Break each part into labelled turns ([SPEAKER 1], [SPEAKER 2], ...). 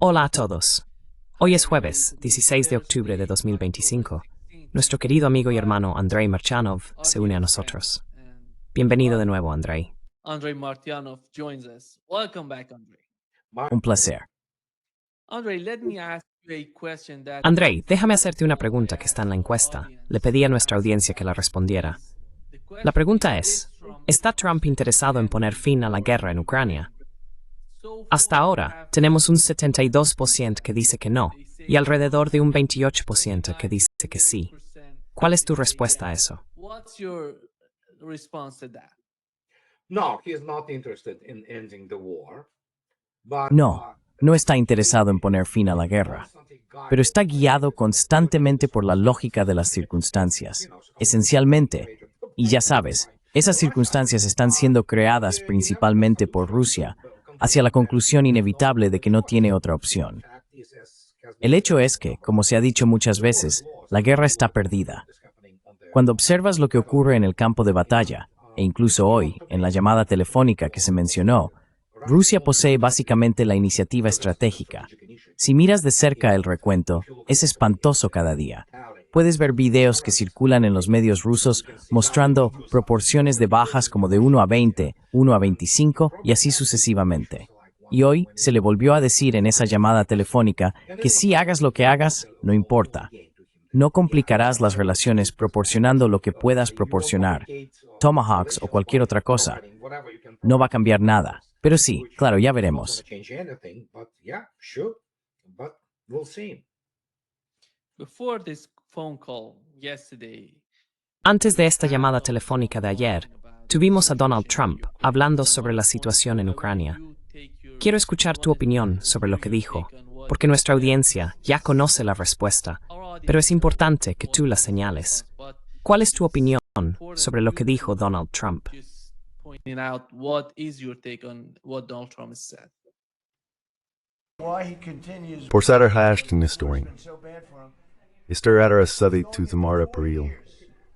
[SPEAKER 1] Hola a todos. Hoy es jueves, 16 de octubre de 2025. Nuestro querido amigo y hermano Andrei Marchanov se une a nosotros. Bienvenido de nuevo, Andrei.
[SPEAKER 2] Andrei Martyanov joins us. Welcome back, Andrei.
[SPEAKER 3] Un placer.
[SPEAKER 2] Andrei, let me ask you a question that...
[SPEAKER 1] Andrei, déjame hacerte una pregunta que está en la encuesta. Le pedí a nuestra audiencia que la respondiera. La pregunta es, ¿está Trump interesado en poner fin a la guerra en Ucrania? Hasta ahora, tenemos un 72% que dice que no, y alrededor de un 28% que dice que sí. ¿Cuál es tu respuesta a eso?
[SPEAKER 2] What's your response to that?
[SPEAKER 4] No, he is not interested in ending the war.
[SPEAKER 3] No, no está interesado en poner fin a la guerra, pero está guiado constantemente por la lógica de las circunstancias. Esencialmente, y ya sabes, esas circunstancias están siendo creadas principalmente por Rusia, hacia la conclusión inevitable de que no tiene otra opción. El hecho es que, como se ha dicho muchas veces, la guerra está perdida. Cuando observas lo que ocurre en el campo de batalla, e incluso hoy, en la llamada telefónica que se mencionó, Rusia posee básicamente la iniciativa estratégica. Si miras de cerca el recuento, es espantoso cada día. Puedes ver videos que circulan en los medios rusos mostrando proporciones de bajas como de 1 a 20, 1 a 25 y así sucesivamente. Y hoy se le volvió a decir en esa llamada telefónica que si hagas lo que hagas, no importa. No complicarás las relaciones proporcionando lo que puedas proporcionar, Tomahawks o cualquier otra cosa. No va a cambiar nada. Pero sí, claro, ya veremos.
[SPEAKER 2] Before this phone call yesterday,
[SPEAKER 1] Antes de esta llamada telefónica de ayer, tuvimos a Donald Trump hablando sobre la situación en Ucrania. Quiero escuchar tu opinión sobre lo que dijo, porque nuestra audiencia ya conoce la respuesta, pero es importante que tú la señales. ¿Cuál es tu opinión sobre lo que dijo Donald Trump?
[SPEAKER 2] just pointing out what is your take on what Donald Trump has said.
[SPEAKER 5] Por Ashton historian. Istar adar a sadi tu thamara peril.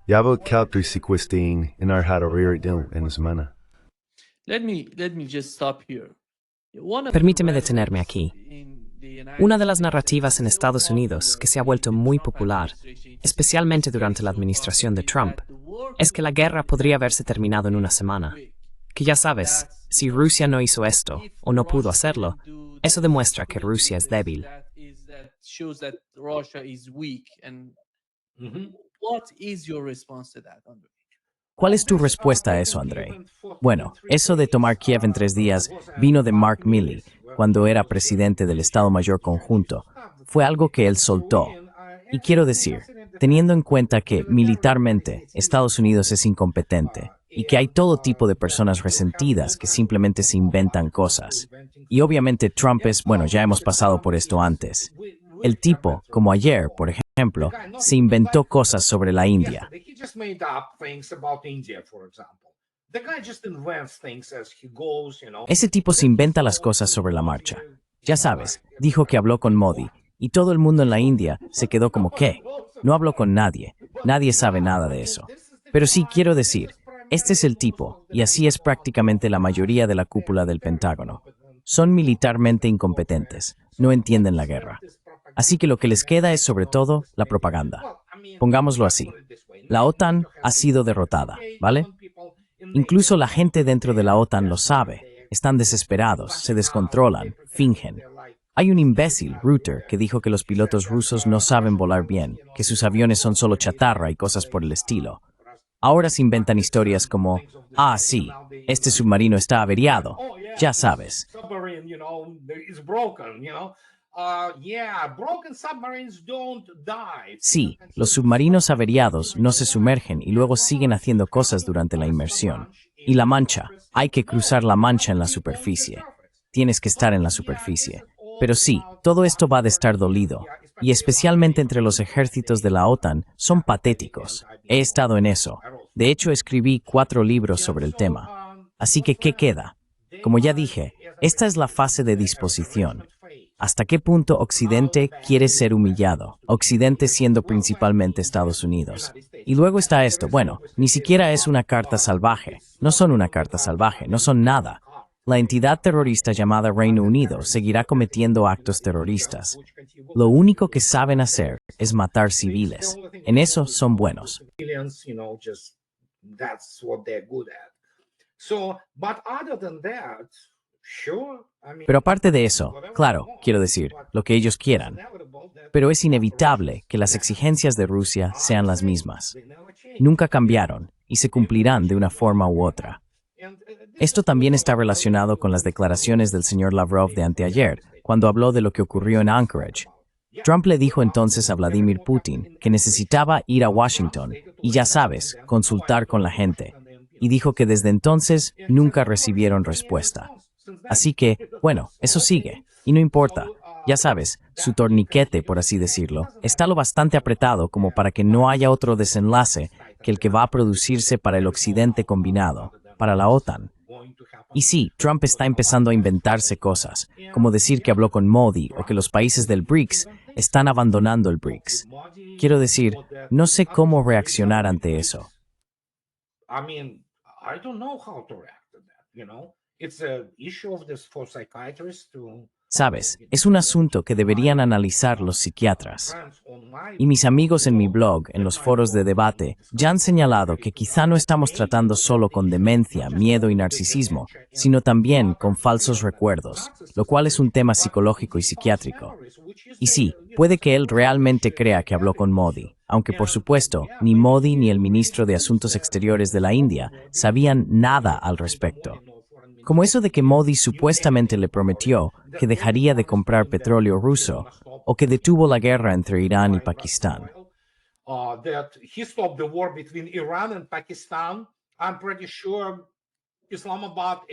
[SPEAKER 5] Yabo caltri sequestain in our had a rear dil in semana.
[SPEAKER 2] Let me just stop here. One of
[SPEAKER 1] Permíteme
[SPEAKER 2] the
[SPEAKER 1] detenerme aquí.
[SPEAKER 2] in the United
[SPEAKER 1] Una de las narrativas en Estados Unidos que se ha vuelto muy popular, especialmente durante la administración de Trump, es que la guerra podría haberse terminado en una semana. Que ya sabes, si Rusia no hizo esto, o no pudo hacerlo, eso demuestra que Rusia es débil.
[SPEAKER 2] That shows that Russia is weak. And what is your response to that, Andrei?
[SPEAKER 3] ¿Cuál es tu respuesta a eso, Andrei? Bueno, eso de tomar Kiev en 3 días vino de Mark Milley, cuando era presidente del Estado Mayor Conjunto. Fue algo que él soltó. Y quiero decir, teniendo en cuenta que, militarmente, Estados Unidos es incompetente, y que hay todo tipo de personas resentidas que simplemente se inventan cosas. Y obviamente Trump es, bueno, ya hemos pasado por esto antes. El tipo, como ayer, por ejemplo, se inventó cosas sobre la India.
[SPEAKER 4] He just made up things about India, for example. The guy just invents things as he goes, you know.
[SPEAKER 3] Ese tipo se inventa las cosas sobre la marcha. Ya sabes, dijo que habló con Modi, y todo el mundo en la India se quedó como, ¿qué? No habló con nadie. Nadie sabe nada de eso. Pero sí quiero decir, este es el tipo, y así es prácticamente la mayoría de la cúpula del Pentágono. Son militarmente incompetentes, no entienden la guerra. Así que lo que les queda es sobre todo la propaganda. Pongámoslo así. La OTAN ha sido derrotada, ¿vale? Incluso la gente dentro de la OTAN lo sabe. Están desesperados, se descontrolan, fingen. Hay un imbécil, Reuter, que dijo que los pilotos rusos no saben volar bien, que sus aviones son solo chatarra y cosas por el estilo. Ahora se inventan historias como, sí, este submarino está averiado. Ya sabes.
[SPEAKER 4] Submarine, you know, is broken, you know. Broken submarines don't die.
[SPEAKER 3] Sí, los submarinos averiados no se sumergen y luego siguen haciendo cosas durante la inmersión. Y la mancha, hay que cruzar la mancha en la superficie. Tienes que estar en la superficie. Pero sí, todo esto va de estar dolido. Y especialmente entre los ejércitos de la OTAN, son patéticos. He estado en eso. De hecho, escribí 4 libros sobre el tema. Así que, ¿qué queda? Como ya dije, esta es la fase de disposición. ¿Hasta qué punto Occidente quiere ser humillado? Occidente siendo principalmente Estados Unidos. Y luego está esto, bueno, ni siquiera es una carta salvaje. No son una carta salvaje, no son nada. La entidad terrorista llamada Reino Unido seguirá cometiendo actos terroristas. Lo único que saben hacer es matar civiles. En eso son buenos. Pero aparte de eso, claro, quiero decir, lo que ellos quieran. Pero es inevitable que las exigencias de Rusia sean las mismas. Nunca cambiaron y se cumplirán de una forma u otra. Esto también está relacionado con las declaraciones del señor Lavrov de anteayer, cuando habló de lo que ocurrió en Anchorage. Trump le dijo entonces a Vladimir Putin que necesitaba ir a Washington y, ya sabes, consultar con la gente. Y dijo que desde entonces nunca recibieron respuesta. Así que, bueno, eso sigue. Y no importa. Ya sabes, su torniquete, por así decirlo, está lo bastante apretado como para que no haya otro desenlace que el que va a producirse para el Occidente combinado, para la OTAN. Y sí, Trump está empezando a inventarse cosas, como decir que habló con Modi o que los países del BRICS están abandonando el BRICS. Quiero decir, no sé cómo reaccionar ante eso. Sabes, es un asunto que deberían analizar los psiquiatras. Y mis amigos en mi blog, en los foros de debate, ya han señalado que quizá no estamos tratando solo con demencia, miedo y narcisismo, sino también con falsos recuerdos, lo cual es un tema psicológico y psiquiátrico. Y sí, puede que él realmente crea que habló con Modi, aunque por supuesto, ni Modi ni el ministro de Asuntos Exteriores de la India sabían nada al respecto. Como eso de que Modi supuestamente le prometió que dejaría de comprar petróleo ruso o que detuvo la guerra entre Irán y Pakistán.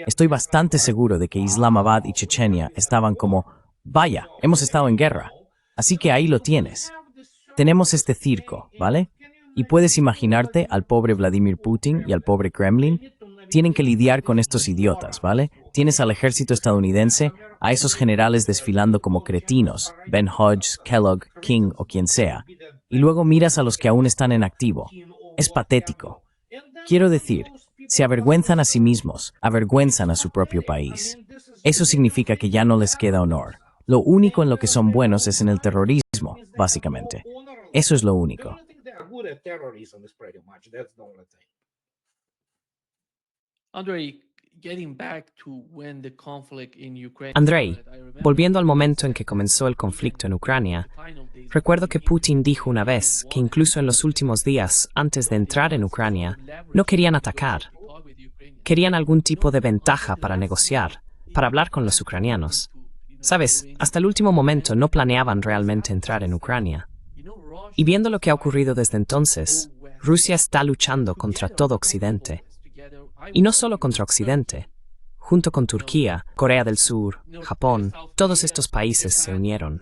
[SPEAKER 3] Estoy bastante seguro de que Islamabad y Chechenia estaban como, vaya, hemos estado en guerra. Así que ahí lo tienes. Tenemos este circo, ¿vale? Y puedes imaginarte al pobre Vladimir Putin y al pobre Kremlin. Tienen que lidiar con estos idiotas, ¿vale? Tienes al ejército estadounidense, a esos generales desfilando como cretinos, Ben Hodges, Kellogg, King o quien sea, y luego miras a los que aún están en activo. Es patético. Quiero decir, se avergüenzan a sí mismos, avergüenzan a su propio país. Eso significa que ya no les queda honor. Lo único en lo que son buenos es en el terrorismo, básicamente. Eso es lo único.
[SPEAKER 1] Andrei, volviendo al momento en que comenzó el conflicto en Ucrania, recuerdo que Putin dijo una vez que incluso en los últimos días, antes de entrar en Ucrania, no querían atacar. Querían algún tipo de ventaja para negociar, para hablar con los ucranianos. Sabes, hasta el último momento no planeaban realmente entrar en Ucrania. Y viendo lo que ha ocurrido desde entonces, Rusia está luchando contra todo Occidente. Y no solo contra Occidente. Junto con Turquía, Corea del Sur, Japón, todos estos países se unieron.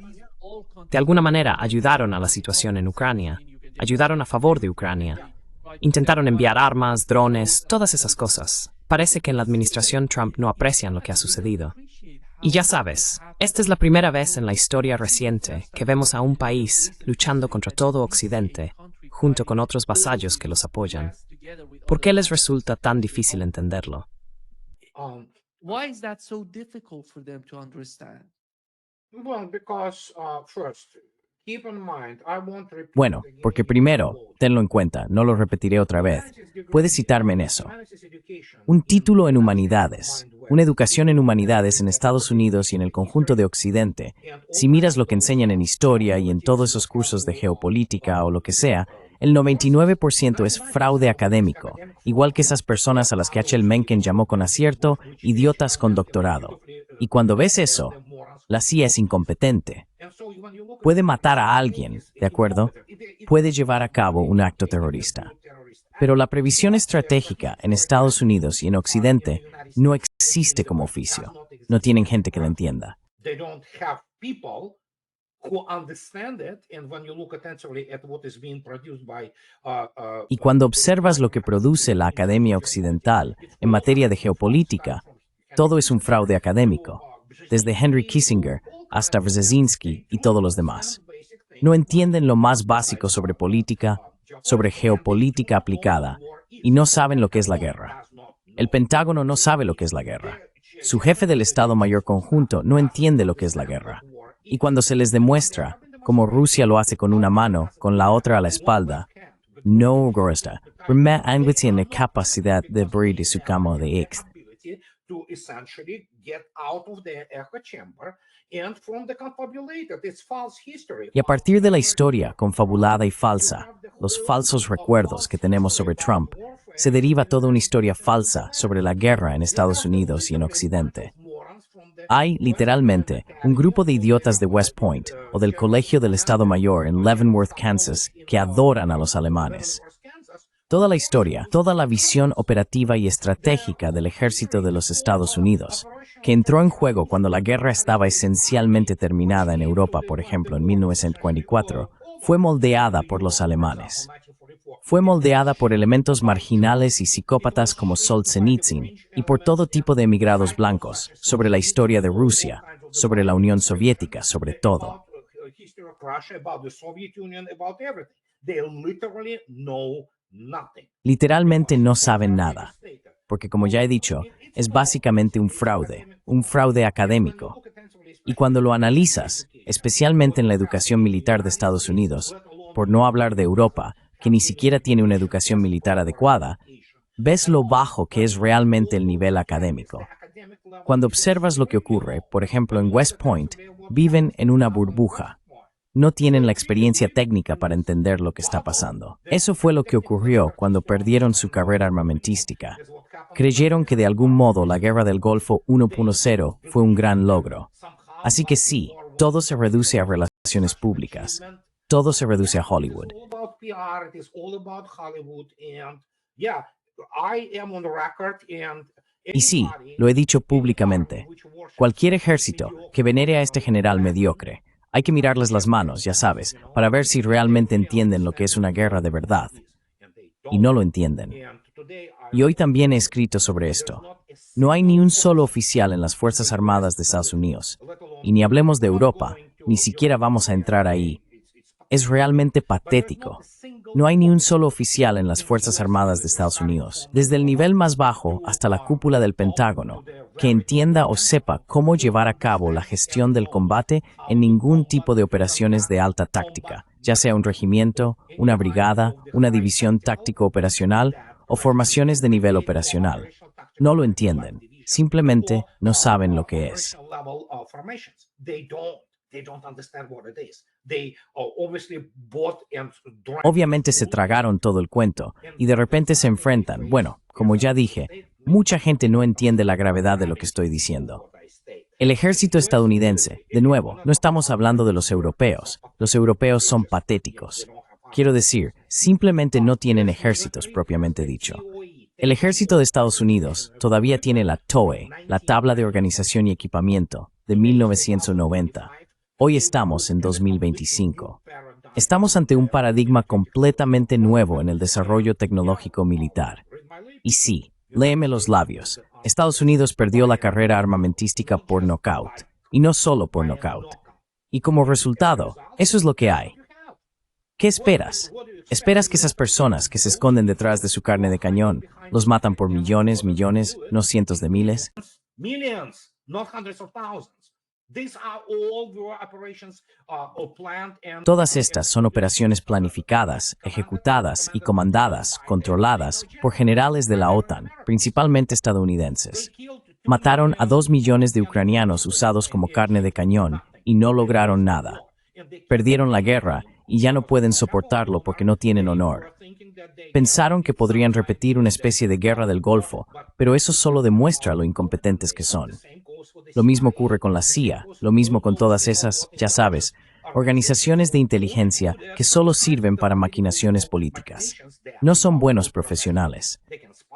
[SPEAKER 1] De alguna manera ayudaron a la situación en Ucrania, ayudaron a favor de Ucrania. Intentaron enviar armas, drones, todas esas cosas. Parece que en la administración Trump no aprecian lo que ha sucedido. Y ya sabes, esta es la primera vez en la historia reciente que vemos a un país luchando contra todo Occidente, junto con otros vasallos que los apoyan. ¿Por qué les resulta tan difícil entenderlo?
[SPEAKER 2] Why is that so difficult for them to understand?
[SPEAKER 3] Bueno, porque primero, tenlo en cuenta, no lo repetiré otra vez. Puedes citarme en eso. Un título en humanidades, una educación en humanidades en Estados Unidos y en el conjunto de Occidente, si miras lo que enseñan en historia y en todos esos cursos de geopolítica o lo que sea, el 99% es fraude académico, igual que esas personas a las que H.L. Mencken llamó con acierto idiotas con doctorado. Y cuando ves eso, la CIA es incompetente. Puede matar a alguien, ¿de acuerdo? Puede llevar a cabo un acto terrorista. Pero la previsión estratégica en Estados Unidos y en Occidente no existe como oficio. No tienen gente que la entienda. Y cuando observas lo que produce la Academia Occidental en materia de geopolítica, todo es un fraude académico, desde Henry Kissinger hasta Brzezinski y todos los demás. No entienden lo más básico sobre política, sobre geopolítica aplicada, y no saben lo que es la guerra. El Pentágono no sabe lo que es la guerra. Su jefe del Estado Mayor Conjunto no entiende lo que es la guerra. Y cuando se les demuestra, como Rusia lo hace con una mano, con la otra a la espalda, no gusta, pero tiene capacidad de abrir de su cama de ex.
[SPEAKER 4] To essentially get out of the echo chamber and from the confabulated, it's false history.
[SPEAKER 3] Y a partir de la historia confabulada y falsa, los falsos recuerdos que tenemos sobre Trump, se deriva toda una historia falsa sobre la guerra en Estados Unidos y en Occidente. Hay, literalmente, un grupo de idiotas de West Point o del Colegio del Estado Mayor en Leavenworth, Kansas, que adoran a los alemanes. Toda la historia, toda la visión operativa y estratégica del ejército de los Estados Unidos, que entró en juego cuando la guerra estaba esencialmente terminada en Europa, por ejemplo, en 1944, fue moldeada por los alemanes. Fue moldeada por elementos marginales y psicópatas como Solzhenitsyn y por todo tipo de emigrados blancos, sobre la historia de Rusia, sobre la Unión Soviética, sobre todo. Literalmente no saben nada, porque como ya he dicho, es básicamente un fraude académico. Y cuando lo analizas, especialmente en la educación militar de Estados Unidos, por no hablar de Europa, que ni siquiera tiene una educación militar adecuada, ves lo bajo que es realmente el nivel académico. Cuando observas lo que ocurre, por ejemplo en West Point, viven en una burbuja. No tienen la experiencia técnica para entender lo que está pasando. Eso fue lo que ocurrió cuando perdieron su carrera armamentística. Creyeron que de algún modo la Guerra del Golfo 1.0 fue un gran logro. Así que sí, todo se reduce a relaciones públicas. Todo se reduce a Hollywood. Y sí, lo he dicho públicamente. Cualquier ejército que venere a este general mediocre, hay que mirarles las manos, ya sabes, para ver si realmente entienden lo que es una guerra de verdad. Y no lo entienden. Y hoy también he escrito sobre esto. No hay ni un solo oficial en las Fuerzas Armadas de Estados Unidos. Y ni hablemos de Europa, ni siquiera vamos a entrar ahí. Es realmente patético. No hay ni un solo oficial en las Fuerzas Armadas de Estados Unidos, desde el nivel más bajo hasta la cúpula del Pentágono, que entienda o sepa cómo llevar a cabo la gestión del combate en ningún tipo de operaciones de alta táctica, ya sea un regimiento, una brigada, una división táctico-operacional o formaciones de nivel operacional. No lo entienden, simplemente no saben lo que es. Obviamente se tragaron todo el cuento y de repente se enfrentan. Bueno, como ya dije, mucha gente no entiende la gravedad de lo que estoy diciendo. El ejército estadounidense, de nuevo, no estamos hablando de los europeos. Los europeos son patéticos. Quiero decir, simplemente no tienen ejércitos propiamente dicho. El ejército de Estados Unidos todavía tiene la TOE, la Tabla de Organización y Equipamiento, de 1990. Hoy estamos en 2025. Estamos ante un paradigma completamente nuevo en el desarrollo tecnológico militar. Y sí, léeme los labios. Estados Unidos perdió la carrera armamentística por nocaut. Y no solo por nocaut. Y como resultado, eso es lo que hay. ¿Qué esperas? ¿Esperas que esas personas que se esconden detrás de su carne de cañón los matan por millones, no cientos de miles?
[SPEAKER 4] Millions, not hundreds of thousands.
[SPEAKER 3] Todas estas son operaciones planificadas, ejecutadas y comandadas, controladas por generales de la OTAN, principalmente estadounidenses. Mataron a 2 millones de ucranianos usados como carne de cañón y no lograron nada. Perdieron la guerra y ya no pueden soportarlo porque no tienen honor. Pensaron que podrían repetir una especie de guerra del Golfo, pero eso solo demuestra lo incompetentes que son. Lo mismo ocurre con la CIA, lo mismo con todas esas, ya sabes, organizaciones de inteligencia que solo sirven para maquinaciones políticas. No son buenos profesionales.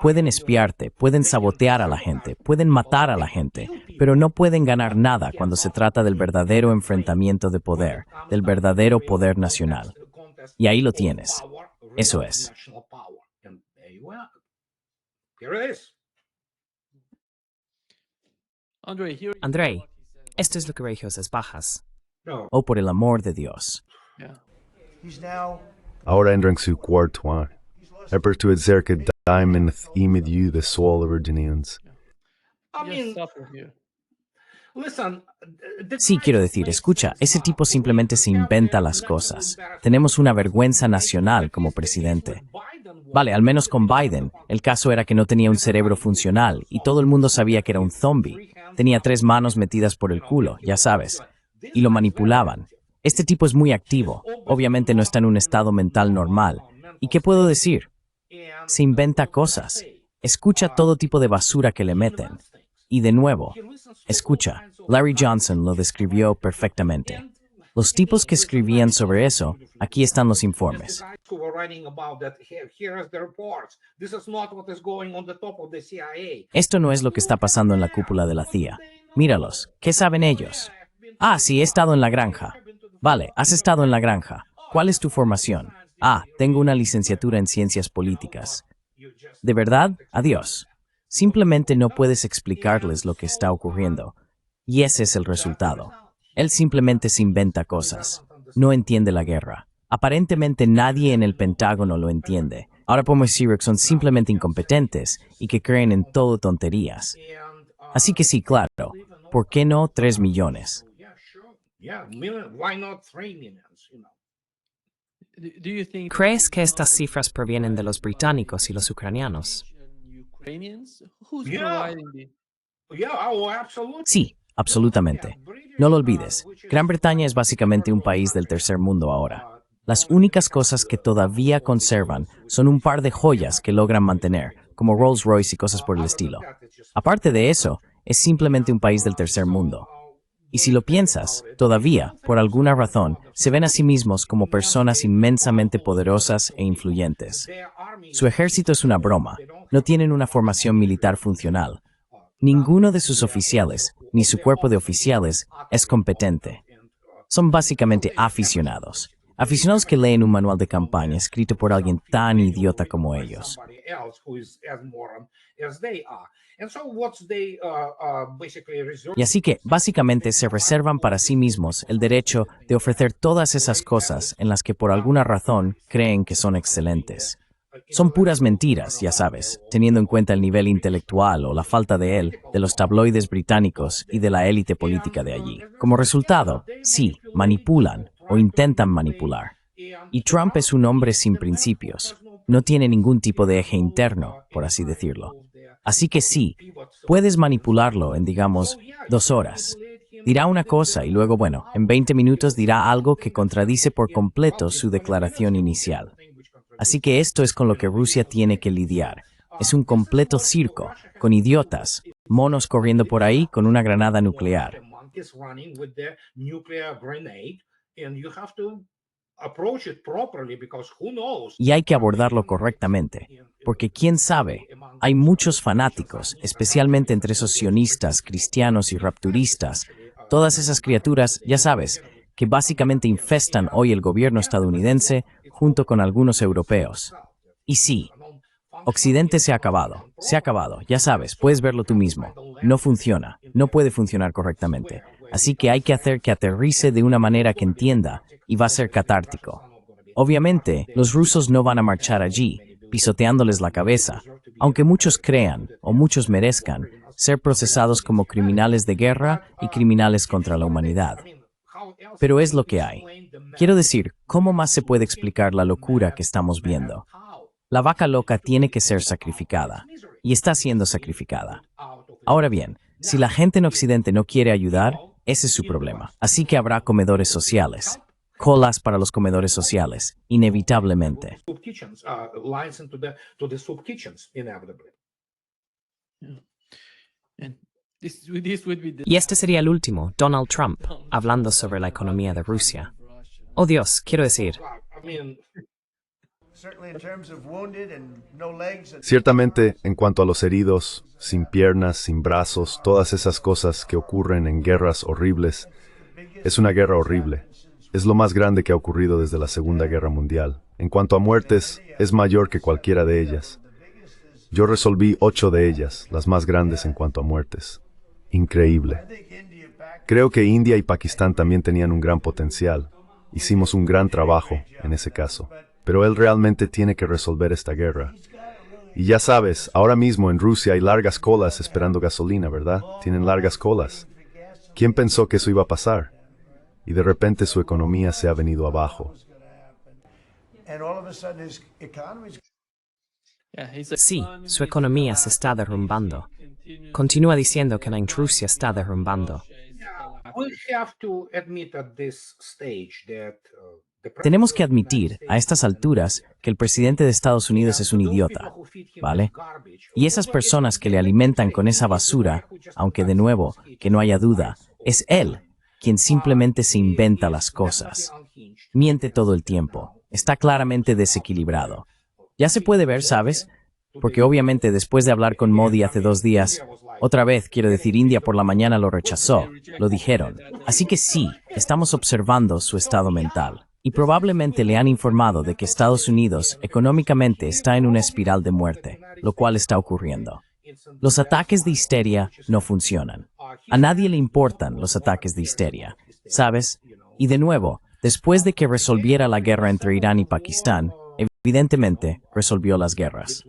[SPEAKER 3] Pueden espiarte, pueden sabotear a la gente, pueden matar a la gente, pero no pueden ganar nada cuando se trata del verdadero enfrentamiento de poder, del verdadero poder nacional. Y ahí lo tienes. Eso es.
[SPEAKER 1] Andrei, esto es lo que Fuerzas Bajas.
[SPEAKER 3] Oh, por el amor de Dios.
[SPEAKER 5] Ahora entran su cuarto año. Eper tu cerca diamond imid you the soul of Virginians.
[SPEAKER 4] I
[SPEAKER 2] Just
[SPEAKER 4] mean,
[SPEAKER 2] stop it here.
[SPEAKER 4] listen.
[SPEAKER 3] Sí, quiero decir, escucha, ese tipo simplemente se inventa las cosas. Tenemos una vergüenza nacional como presidente. Vale, al menos con Biden, el caso era que no tenía un cerebro funcional y todo el mundo sabía que era un zombie. Tenía 3 manos metidas por el culo, ya sabes, y lo manipulaban. Este tipo es muy activo, obviamente no está en un estado mental normal. ¿Y qué puedo decir? Se inventa cosas. Escucha todo tipo de basura que le meten. Y de nuevo, escucha, Larry Johnson lo describió perfectamente. Los tipos que escribían sobre eso, aquí están los informes. Esto no es lo que está pasando en la cúpula de la CIA. Míralos, ¿qué saben ellos? Ah, sí, he estado en la granja. Vale, has estado en la granja. ¿Cuál es tu formación? Ah, tengo una licenciatura en ciencias políticas. ¿De verdad? Adiós. Simplemente no puedes explicarles lo que está ocurriendo. Y ese es el resultado. Él simplemente se inventa cosas. No entiende la guerra. Aparentemente nadie en el Pentágono lo entiende. Ahora podemos decir que son simplemente incompetentes y que creen en todo tonterías. Así que sí, claro. ¿Por qué no 3 millones?
[SPEAKER 2] Do you think
[SPEAKER 1] ¿Crees que estas cifras provienen de los británicos y los ucranianos?
[SPEAKER 2] Ukrainians? Who's
[SPEAKER 4] Yeah.
[SPEAKER 2] providing the
[SPEAKER 3] Sí, absolutamente. No lo olvides, Gran Bretaña es básicamente un país del tercer mundo ahora. Las únicas cosas que todavía conservan son un par de joyas que logran mantener, como Rolls Royce y cosas por el estilo. Aparte de eso, es simplemente un país del tercer mundo. Y si lo piensas, todavía, por alguna razón, se ven a sí mismos como personas inmensamente poderosas e influyentes. Su ejército es una broma, no tienen una formación militar funcional. Ninguno de sus oficiales, ni su cuerpo de oficiales, es competente. Son básicamente aficionados. Aficionados que leen un manual de campaña escrito por alguien tan idiota como ellos. Y así que, básicamente, se reservan para sí mismos el derecho de ofrecer todas esas cosas en las que por alguna razón creen que son excelentes. Son puras mentiras, ya sabes, teniendo en cuenta el nivel intelectual o la falta de él de los tabloides británicos y de la élite política de allí. Como resultado, sí, manipulan o intentan manipular. Y Trump es un hombre sin principios. No tiene ningún tipo de eje interno, por así decirlo. Así que sí, puedes manipularlo en, digamos, 2 horas. Dirá una cosa y luego, bueno, en 20 minutos dirá algo que contradice por completo su declaración inicial. Así que esto es con lo que Rusia tiene que lidiar. Es un completo circo, con idiotas, monos corriendo por ahí con una granada nuclear. Y hay que abordarlo correctamente, porque quién sabe, hay muchos fanáticos, especialmente entre esos sionistas, cristianos y rapturistas, todas esas criaturas, ya sabes, que básicamente infestan hoy el gobierno estadounidense junto con algunos europeos. Y sí, Occidente se ha acabado, ya sabes, puedes verlo tú mismo. No funciona, no puede funcionar correctamente. Así que hay que hacer que aterrice de una manera que entienda y va a ser catártico. Obviamente, los rusos no van a marchar allí, pisoteándoles la cabeza, aunque muchos crean, o muchos merezcan, ser procesados como criminales de guerra y criminales contra la humanidad. Pero es lo que hay. Quiero decir, ¿cómo más se puede explicar la locura que estamos viendo? La vaca loca tiene que ser sacrificada, y está siendo sacrificada. Ahora bien, si la gente en Occidente no quiere ayudar, ese es su problema. Así que habrá comedores sociales. Colas para los comedores sociales, inevitablemente.
[SPEAKER 2] and this would be the
[SPEAKER 1] Y este sería el último, Donald Trump, hablando sobre la economía de Rusia. Oh Dios, quiero decir,
[SPEAKER 5] Ciertamente, en cuanto a los heridos, sin piernas, sin brazos, todas esas cosas que ocurren en guerras horribles, es una guerra horrible. Es lo más grande que ha ocurrido desde la Segunda Guerra Mundial. En cuanto a muertes, es mayor que cualquiera de ellas. Yo resolví 8 de ellas, las más grandes en cuanto a muertes. Increíble. Creo que India y Pakistán también tenían un gran potencial. Hicimos un gran trabajo en ese caso. Pero él realmente tiene que resolver esta guerra. Y ya sabes, ahora mismo en Rusia hay largas colas esperando gasolina, ¿verdad? Tienen largas colas. ¿Quién pensó que eso iba a pasar? Y de repente su economía se ha venido abajo.
[SPEAKER 1] Sí, su economía se está derrumbando. Continúa diciendo que la Rusia está derrumbando.
[SPEAKER 4] We have to admit at this stage that
[SPEAKER 3] Tenemos que admitir, a estas alturas, que el presidente de Estados Unidos es un idiota, ¿vale? Y esas personas que le alimentan con esa basura, aunque de nuevo, que no haya duda, es él quien simplemente se inventa las cosas. Miente todo el tiempo. Está claramente desequilibrado. Ya se puede ver, ¿sabes? Porque obviamente después de hablar con Modi hace 2 días, otra vez, quiero decir, India por la mañana lo rechazó, lo dijeron. Así que sí, estamos observando su estado mental. Y probablemente le han informado de que Estados Unidos económicamente está en una espiral de muerte, lo cual está ocurriendo. Los ataques de histeria no funcionan. A nadie le importan los ataques de histeria, ¿sabes? Y de nuevo, después de que resolviera la guerra entre Irán y Pakistán, evidentemente resolvió las guerras.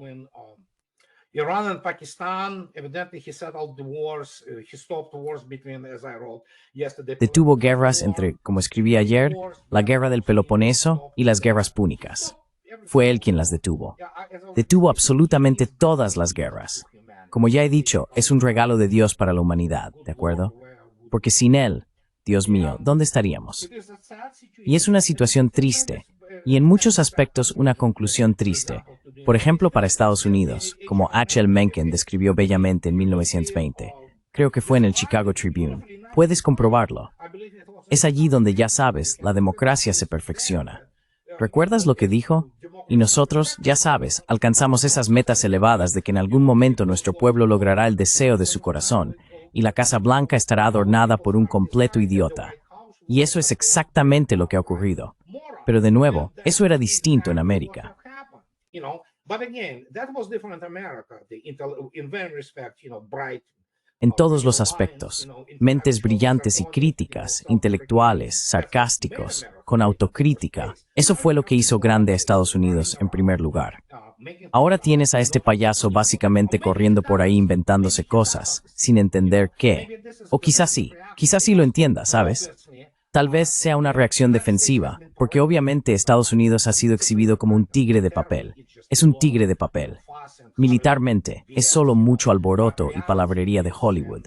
[SPEAKER 4] Iran and Pakistan, evidently he settled the wars, he stopped wars between, as I wrote yesterday.
[SPEAKER 3] Detuvo guerras entre, como escribí ayer, la guerra del Peloponeso y las guerras púnicas. Fue él quien las detuvo. Detuvo absolutamente todas las guerras. Como ya he dicho, es un regalo de Dios para la humanidad, ¿de acuerdo? Porque sin él, Dios mío, ¿dónde estaríamos? Y es una situación triste, y en muchos aspectos una conclusión triste. Por ejemplo, para Estados Unidos, como H.L. Mencken describió bellamente en 1920. Creo que fue en el Chicago Tribune. Puedes comprobarlo. Es allí donde, ya sabes, la democracia se perfecciona. ¿Recuerdas lo que dijo? Y nosotros, ya sabes, alcanzamos esas metas elevadas de que en algún momento nuestro pueblo logrará el deseo de su corazón, y la Casa Blanca estará adornada por un completo idiota. Y eso es exactamente lo que ha ocurrido. Pero de nuevo, eso era distinto en América. En todos los aspectos, mentes brillantes y críticas, intelectuales, sarcásticos, con autocrítica. Eso fue lo que hizo grande a Estados Unidos en primer lugar. Ahora tienes a este payaso básicamente corriendo por ahí inventándose cosas, sin entender qué. O quizás sí lo entienda, ¿sabes? Tal vez sea una reacción defensiva, porque obviamente Estados Unidos ha sido exhibido como un tigre de papel. Es un tigre de papel. Militarmente, es solo mucho alboroto y palabrería de Hollywood.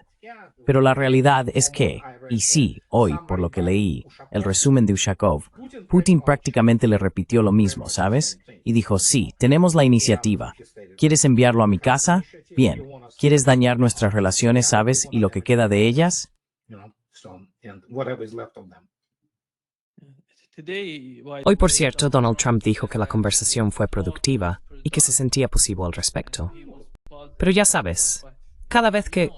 [SPEAKER 3] Pero la realidad es que, y sí, hoy, por lo que leí, el resumen de Ushakov, Putin prácticamente le repitió lo mismo, ¿sabes? Y dijo, sí, tenemos la iniciativa. ¿Quieres enviarlo a mi casa? Bien. ¿Quieres dañar nuestras relaciones, sabes, y lo que queda de ellas?
[SPEAKER 1] Hoy, por cierto, Donald Trump dijo que la conversación fue productiva y que se sentía positivo al respecto. Pero ya sabes, cada vez que...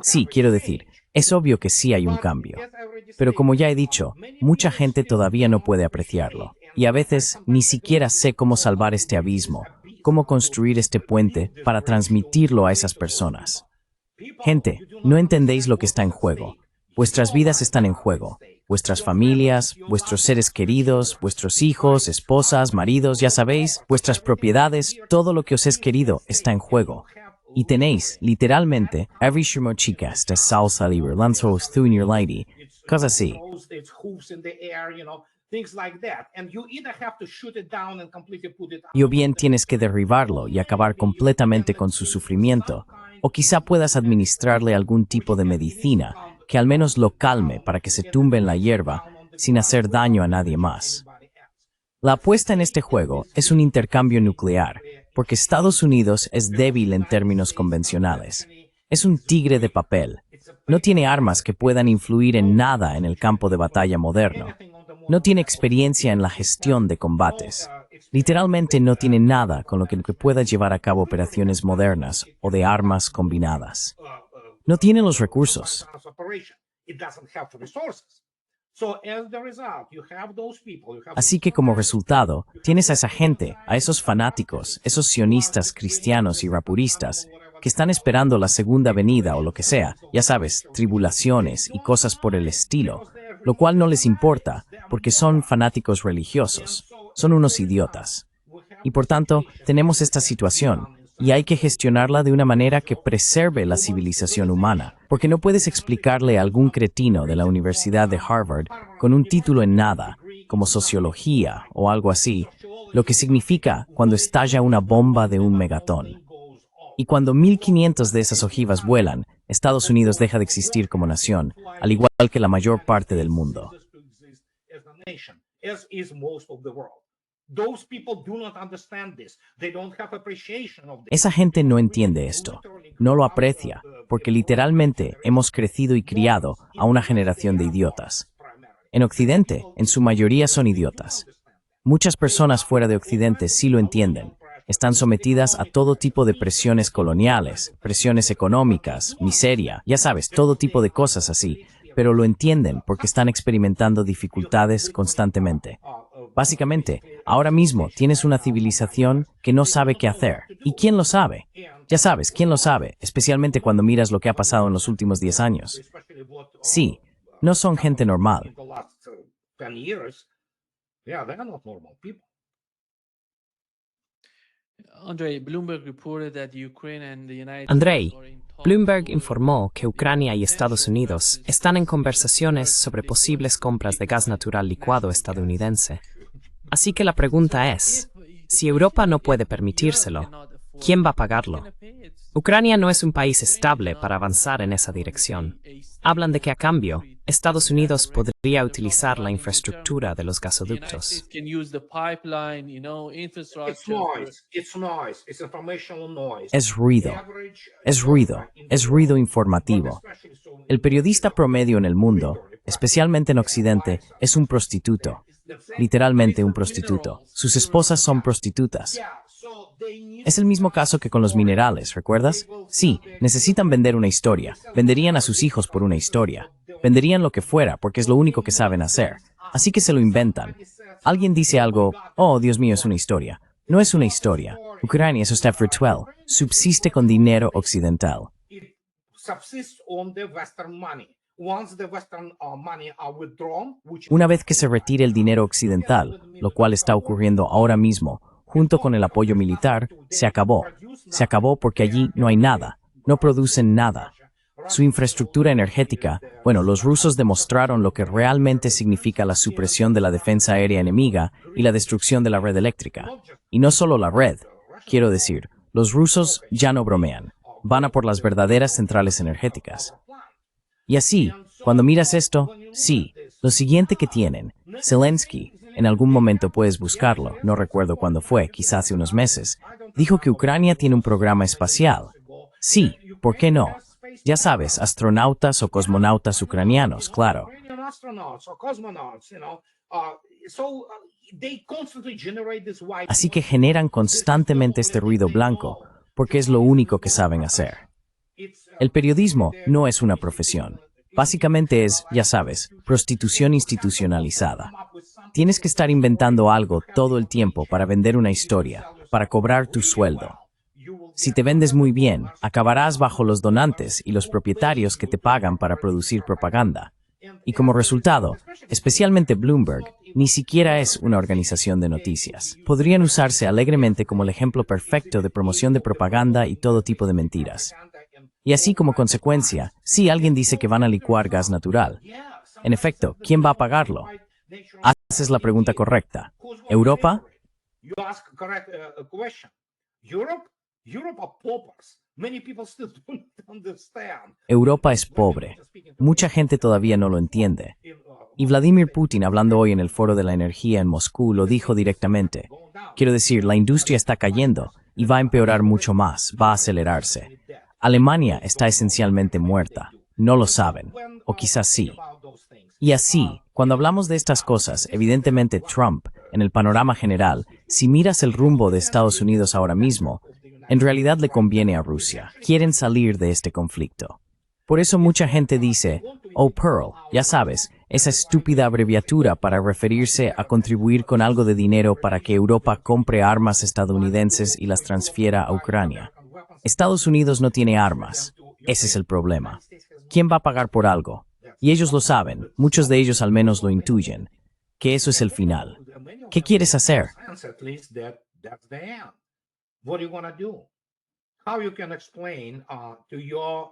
[SPEAKER 3] Sí, quiero decir, es obvio que sí hay un cambio. Pero como ya he dicho, mucha gente todavía no puede apreciarlo. Y a veces ni siquiera sé cómo salvar este abismo, cómo construir este puente para transmitirlo a esas personas. Gente, no entendéis lo que está en juego. Vuestras vidas están en juego. Vuestras familias, vuestros seres queridos, vuestros hijos, esposas, maridos, ya sabéis, vuestras propiedades, todo lo que os es querido está en juego. Y tenéis, literalmente, every chicas de salsa libre, lanzos tú en your lady, cosas así. Y o bien tienes que derribarlo y acabar completamente con su sufrimiento, o quizá puedas administrarle algún tipo de medicina que al menos lo calme para que se tumbe en la hierba sin hacer daño a nadie más. La apuesta en este juego es un intercambio nuclear, porque Estados Unidos es débil en términos convencionales. Es un tigre de papel. No tiene armas que puedan influir en nada en el campo de batalla moderno. No tiene experiencia en la gestión de combates. Literalmente no tiene nada con lo que pueda llevar a cabo operaciones modernas o de armas combinadas. No tiene los recursos. Así que como resultado, tienes a esa gente, a esos fanáticos, esos sionistas cristianos y rapuristas, que están esperando la segunda venida o lo que sea, ya sabes, tribulaciones y cosas por el estilo, lo cual no les importa, porque son fanáticos religiosos. son unos idiotas. Y por tanto, tenemos esta situación, y hay que gestionarla de una manera que preserve la civilización humana, porque no puedes explicarle a algún cretino de la Universidad de Harvard con un título en nada, como sociología o algo así, lo que significa cuando estalla una bomba de un megatón. Y cuando 1500 de esas ojivas vuelan, Estados Unidos deja de existir como nación, al igual que la mayor parte del mundo. Esa gente no entiende esto, no lo aprecia, porque literalmente hemos crecido y criado a una generación de idiotas. En Occidente, en su mayoría son idiotas. Muchas personas fuera de Occidente sí lo entienden. Están sometidas a todo tipo de presiones coloniales, presiones económicas, miseria, ya sabes, todo tipo de cosas así, pero lo entienden porque están experimentando dificultades constantemente. Básicamente, ahora mismo tienes una civilización que no sabe qué hacer. ¿Y quién lo sabe? Ya sabes, ¿quién lo sabe? Especialmente cuando miras lo que ha pasado en los últimos 10 años. Sí, no son gente normal.
[SPEAKER 2] Andrei, Bloomberg reported that Ukraine and the United
[SPEAKER 1] Andrei,
[SPEAKER 2] States are in talks
[SPEAKER 1] Bloomberg
[SPEAKER 2] to
[SPEAKER 1] informó que Ucrania y Estados Unidos están en conversaciones sobre posibles compras de gas natural licuado estadounidense. Así que la pregunta es, si Europa no puede permitírselo, ¿quién va a pagarlo? Ucrania no es un país estable para avanzar en esa dirección. Hablan de que a cambio, Estados Unidos podría utilizar la infraestructura de los gasoductos.
[SPEAKER 3] Es ruido. Es ruido. Es ruido informativo. El periodista promedio en el mundo, especialmente en Occidente, es un prostituto. Literalmente un prostituto. Sus esposas son prostitutas. Es el mismo caso que con los minerales, ¿recuerdas? Sí, necesitan vender una historia. Venderían a sus hijos por una historia. Venderían lo que fuera porque es lo único que saben hacer. Así que se lo inventan. Alguien dice algo, oh, Dios mío, es una historia. No es una historia. Ucrania, eso está virtual. Subsiste con dinero occidental. Una vez que se retire el dinero occidental, lo cual está ocurriendo ahora mismo, junto con el apoyo militar, se acabó. Se acabó porque allí no hay nada. No producen nada. Su infraestructura energética, bueno, los rusos demostraron lo que realmente significa la supresión de la defensa aérea enemiga y la destrucción de la red eléctrica. Y no solo la red, quiero decir, los rusos ya no bromean. Van a por las verdaderas centrales energéticas. Y así, cuando miras esto, sí, lo siguiente que tienen, Zelensky, en algún momento puedes buscarlo, no recuerdo cuándo fue, quizás hace unos meses, dijo que Ucrania tiene un programa espacial. Sí, ¿por qué no? Ya sabes, astronautas o cosmonautas ucranianos, claro. Así que generan constantemente este ruido blanco, porque es lo único que saben hacer. El periodismo no es una profesión. Básicamente es, ya sabes, prostitución institucionalizada. Tienes que estar inventando algo todo el tiempo para vender una historia, para cobrar tu sueldo. Si te vendes muy bien, acabarás bajo los donantes y los propietarios que te pagan para producir propaganda. Y como resultado, especialmente Bloomberg, ni siquiera es una organización de noticias. Podrían usarse alegremente como el ejemplo perfecto de promoción de propaganda y todo tipo de mentiras. Y así como consecuencia, sí, alguien dice que van a licuar gas natural. En efecto, ¿quién va a pagarlo? Haces la pregunta correcta. ¿Europa? Europa es pobre. Mucha gente todavía no lo entiende. Y Vladimir Putin, hablando hoy en el Foro de la Energía en Moscú, lo dijo directamente. Quiero decir, la industria está cayendo y va a empeorar mucho más, va a acelerarse. Alemania está esencialmente muerta. No lo saben. O quizás sí. Y así, cuando hablamos de estas cosas, evidentemente Trump, en el panorama general, si miras el rumbo de Estados Unidos ahora mismo, en realidad le conviene a Rusia. Quieren salir de este conflicto. Por eso mucha gente dice, oh Pearl, ya sabes, esa estúpida abreviatura para referirse a contribuir con algo de dinero para que Europa compre armas estadounidenses y las transfiera a Ucrania. Estados Unidos no tiene armas. Ese es el problema. ¿Quién va a pagar por algo? Y ellos lo saben, muchos de ellos al menos lo intuyen, que eso es el final. ¿Qué quieres hacer?
[SPEAKER 4] Sense at least that that's the end. What are you gonna do? How you can explain to your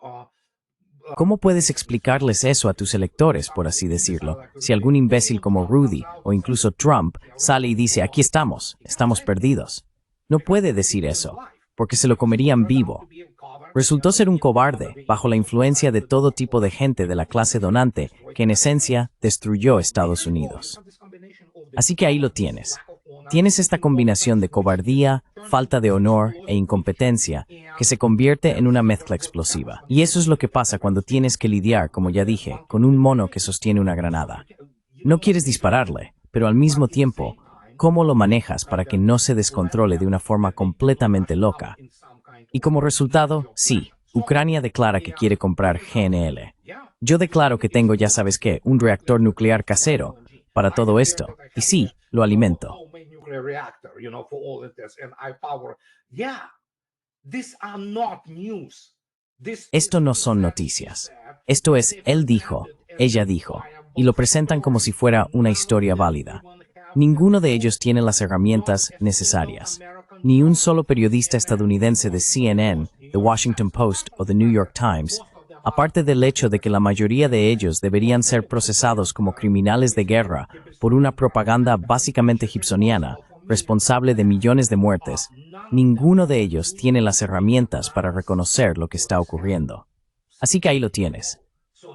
[SPEAKER 3] ¿Cómo puedes explicarles eso a tus electores, por así decirlo, si algún imbécil como Rudy o incluso Trump sale y dice, aquí estamos perdidos? No puede decir eso, porque se lo comerían vivo. Resultó ser un cobarde, bajo la influencia de todo tipo de gente de la clase donante, que en esencia destruyó Estados Unidos. Así que ahí lo tienes. Tienes esta combinación de cobardía, falta de honor e incompetencia que se convierte en una mezcla explosiva. Y eso es lo que pasa cuando tienes que lidiar, como ya dije, con un mono que sostiene una granada. No quieres dispararle, pero al mismo tiempo, ¿cómo lo manejas para que no se descontrole de una forma completamente loca? Y como resultado, sí, Ucrania declara que quiere comprar GNL. Yo declaro que tengo, ya sabes qué, un reactor nuclear casero para todo esto. Y sí, lo alimento. Esto no son noticias. Esto es, él dijo, ella dijo, y lo presentan como si fuera una historia válida. Ninguno de ellos tiene las herramientas necesarias. Ni un solo periodista estadounidense de CNN, The Washington Post o The New York Times, aparte del hecho de que la mayoría de ellos deberían ser procesados como criminales de guerra por una propaganda básicamente gibsoniana, responsable de millones de muertes, ninguno de ellos tiene las herramientas para reconocer lo que está ocurriendo. Así que ahí lo tienes.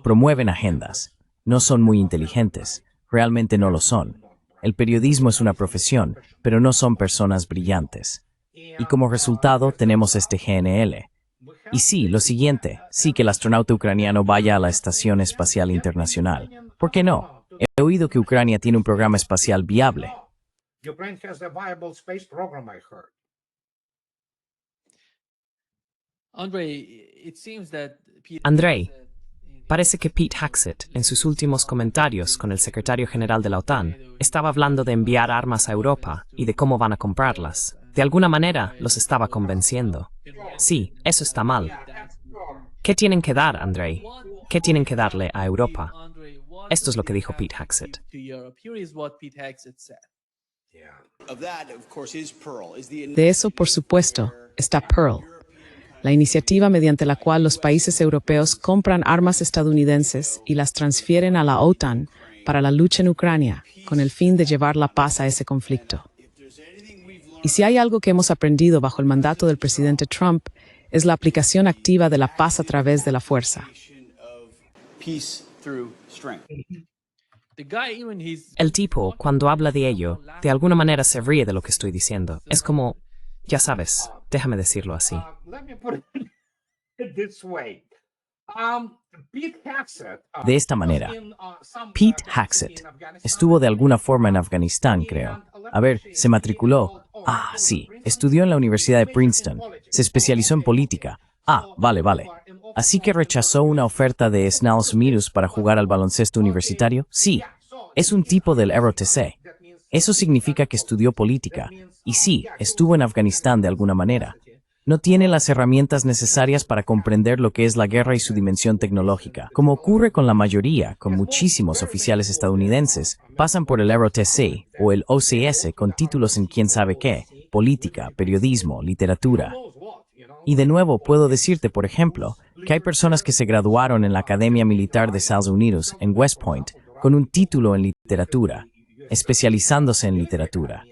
[SPEAKER 3] Promueven agendas. No son muy inteligentes. Realmente no lo son. El periodismo es una profesión, pero no son personas brillantes. Y como resultado tenemos este GNL. Y sí, lo siguiente, sí que el astronauta ucraniano vaya a la Estación Espacial Internacional. ¿Por qué no? He oído que Ucrania tiene un programa espacial viable.
[SPEAKER 4] Ukraine has a viable space program, I heard.
[SPEAKER 1] Andrei, parece que Pete Hegseth, en sus últimos comentarios con el secretario general de la OTAN, estaba hablando de enviar armas a Europa y de cómo van a comprarlas. De alguna manera, los estaba convenciendo. Sí, eso está mal. ¿Qué tienen que dar, Andrei? ¿Qué tienen que darle a Europa? Esto es lo que dijo Pete Hegseth.
[SPEAKER 6] De eso, por supuesto, está Pearl, la iniciativa mediante la cual los países europeos compran armas estadounidenses y las transfieren a la OTAN para la lucha en Ucrania, con el fin de llevar la paz a ese conflicto. Y si hay algo que hemos aprendido bajo el mandato del presidente Trump, es la aplicación activa de la paz a través de la fuerza.
[SPEAKER 1] El tipo, cuando habla de ello, de alguna manera se ríe de lo que estoy diciendo. Es como, ya sabes, déjame decirlo así.
[SPEAKER 4] Let me put it this way. Pete Hegseth,
[SPEAKER 3] De esta manera, Pete Hegseth estuvo de alguna forma en Afganistán, creo. A ver, se matriculó. Ah, sí, estudió en la Universidad de Princeton. Se especializó en política. Ah, vale. Así que rechazó una oferta de Estados Unidos para jugar al baloncesto universitario. Sí, es un tipo del ROTC. Eso significa que estudió política. Y sí, estuvo en Afganistán de alguna manera. No tiene las herramientas necesarias para comprender lo que es la guerra y su dimensión tecnológica. Como ocurre con la mayoría, con muchísimos oficiales estadounidenses, pasan por el ROTC o el OCS con títulos en quién sabe qué, política, periodismo, literatura. Y de nuevo puedo decirte, por ejemplo, que hay personas que se graduaron en la Academia Militar de Estados Unidos, en West Point, con un título en literatura, especializándose en literatura.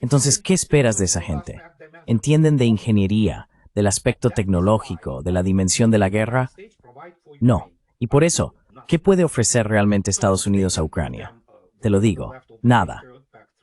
[SPEAKER 3] Entonces, ¿qué esperas de esa gente? ¿Entienden de ingeniería, del aspecto tecnológico, de la dimensión de la guerra? No. Y por eso, ¿qué puede ofrecer realmente Estados Unidos a Ucrania? Te lo digo, nada.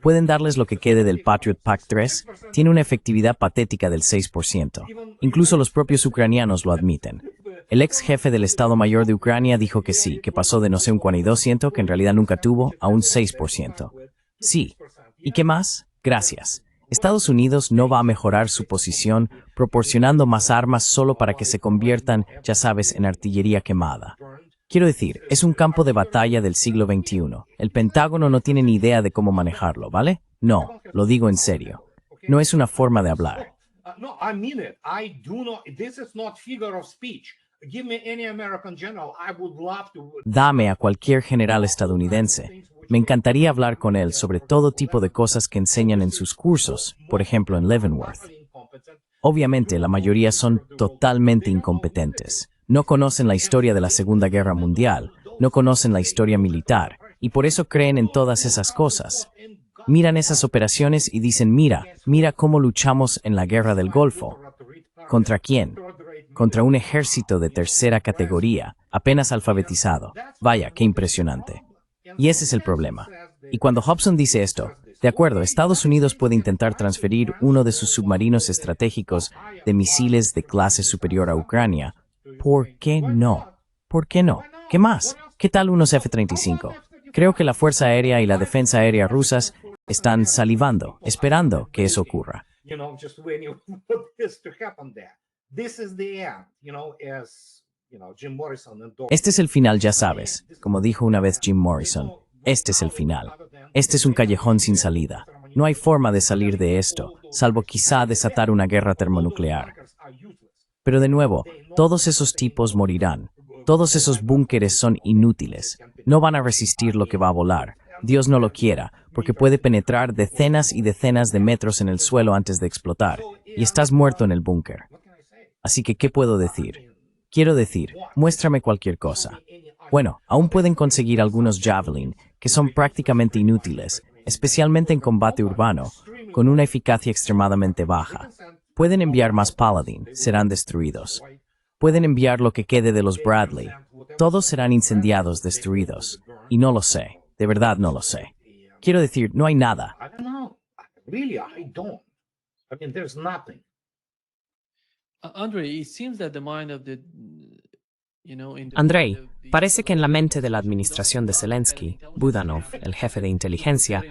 [SPEAKER 3] Pueden darles lo que quede del Patriot Pact 3, tiene una efectividad patética del 6%. Incluso los propios ucranianos lo admiten. El ex jefe del Estado Mayor de Ucrania dijo que sí, que pasó de no sé un 42%, que en realidad nunca tuvo, a un 6%. Sí. ¿Y qué más? Gracias. Estados Unidos no va a mejorar su posición proporcionando más armas solo para que se conviertan, ya sabes, en artillería quemada. Quiero decir, es un campo de batalla del siglo XXI. El Pentágono no tiene ni idea de cómo manejarlo, ¿vale? No, lo digo en serio. No es una forma de hablar.
[SPEAKER 4] No, I mean it. I do not. This is not figure of speech. give me any American general, I would love to.
[SPEAKER 3] Dame a cualquier general estadounidense. Me encantaría hablar con él sobre todo tipo de cosas que enseñan en sus cursos, por ejemplo en Leavenworth. Obviamente, la mayoría son totalmente incompetentes. No conocen la historia de la Segunda Guerra Mundial, no conocen la historia militar, y por eso creen en todas esas cosas. Miran esas operaciones y dicen, mira cómo luchamos en la Guerra del Golfo. ¿Contra quién? Contra un ejército de tercera categoría, apenas alfabetizado. Vaya, qué impresionante. Y ese es el problema. Y cuando Hobson dice esto, de acuerdo, Estados Unidos puede intentar transferir uno de sus submarinos estratégicos de misiles de clase superior a Ucrania. ¿Por qué no? ¿Por qué no? ¿Qué más? ¿Qué tal unos F-35? Creo que la Fuerza Aérea y la Defensa Aérea rusas están salivando, esperando que eso ocurra.
[SPEAKER 4] Just waiting for this to happen there. This is the end, as, Jim Morrison endorsed.
[SPEAKER 3] Este es el final, ya sabes. Como dijo una vez Jim Morrison, este es el final. Este es un callejón sin salida. No hay forma de salir de esto, salvo quizá desatar una guerra termonuclear. Pero de nuevo, todos esos tipos morirán. Todos esos búnkeres son inútiles. No van a resistir lo que va a volar. Dios no lo quiera, porque puede penetrar decenas y decenas de metros en el suelo antes de explotar, y estás muerto en el búnker. Así que, ¿qué puedo decir? Quiero decir, muéstrame cualquier cosa. Bueno, aún pueden conseguir algunos Javelin, que son prácticamente inútiles, especialmente en combate urbano, con una eficacia extremadamente baja. Pueden enviar más Paladin, serán destruidos. Pueden enviar lo que quede de los Bradley. Todos serán incendiados, destruidos. Y no lo sé. De verdad no lo sé. Quiero decir, no hay nada.
[SPEAKER 4] I don't know. Really, I don't. I mean, there's nothing.
[SPEAKER 2] Andrei, it seems that the mind of the,
[SPEAKER 1] Andrei, parece que en la mente de la administración de Zelensky, Budanov, el jefe de inteligencia,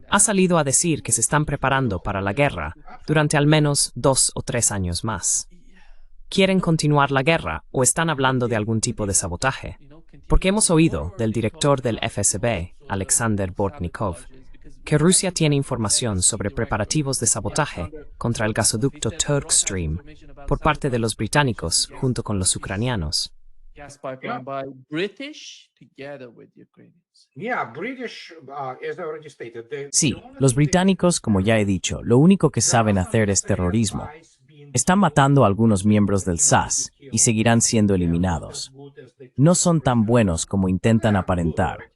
[SPEAKER 1] ha salido a decir que se están preparando para la guerra durante al menos 2 o 3 años más. ¿Quieren continuar la guerra o están hablando de algún tipo de sabotaje? Porque hemos oído del director del FSB, Alexander Bortnikov, que Rusia tiene información sobre preparativos de sabotaje contra el gasoducto Turk Stream por parte de los británicos junto con los ucranianos.
[SPEAKER 2] gas pipeline by British together with the Ukrainians.
[SPEAKER 4] Yeah, British, as I already stated,
[SPEAKER 3] Sí, los británicos, como ya he dicho, lo único que saben hacer es terrorismo. Están matando a algunos miembros del SAS y seguirán siendo eliminados. No son tan buenos como intentan aparentar.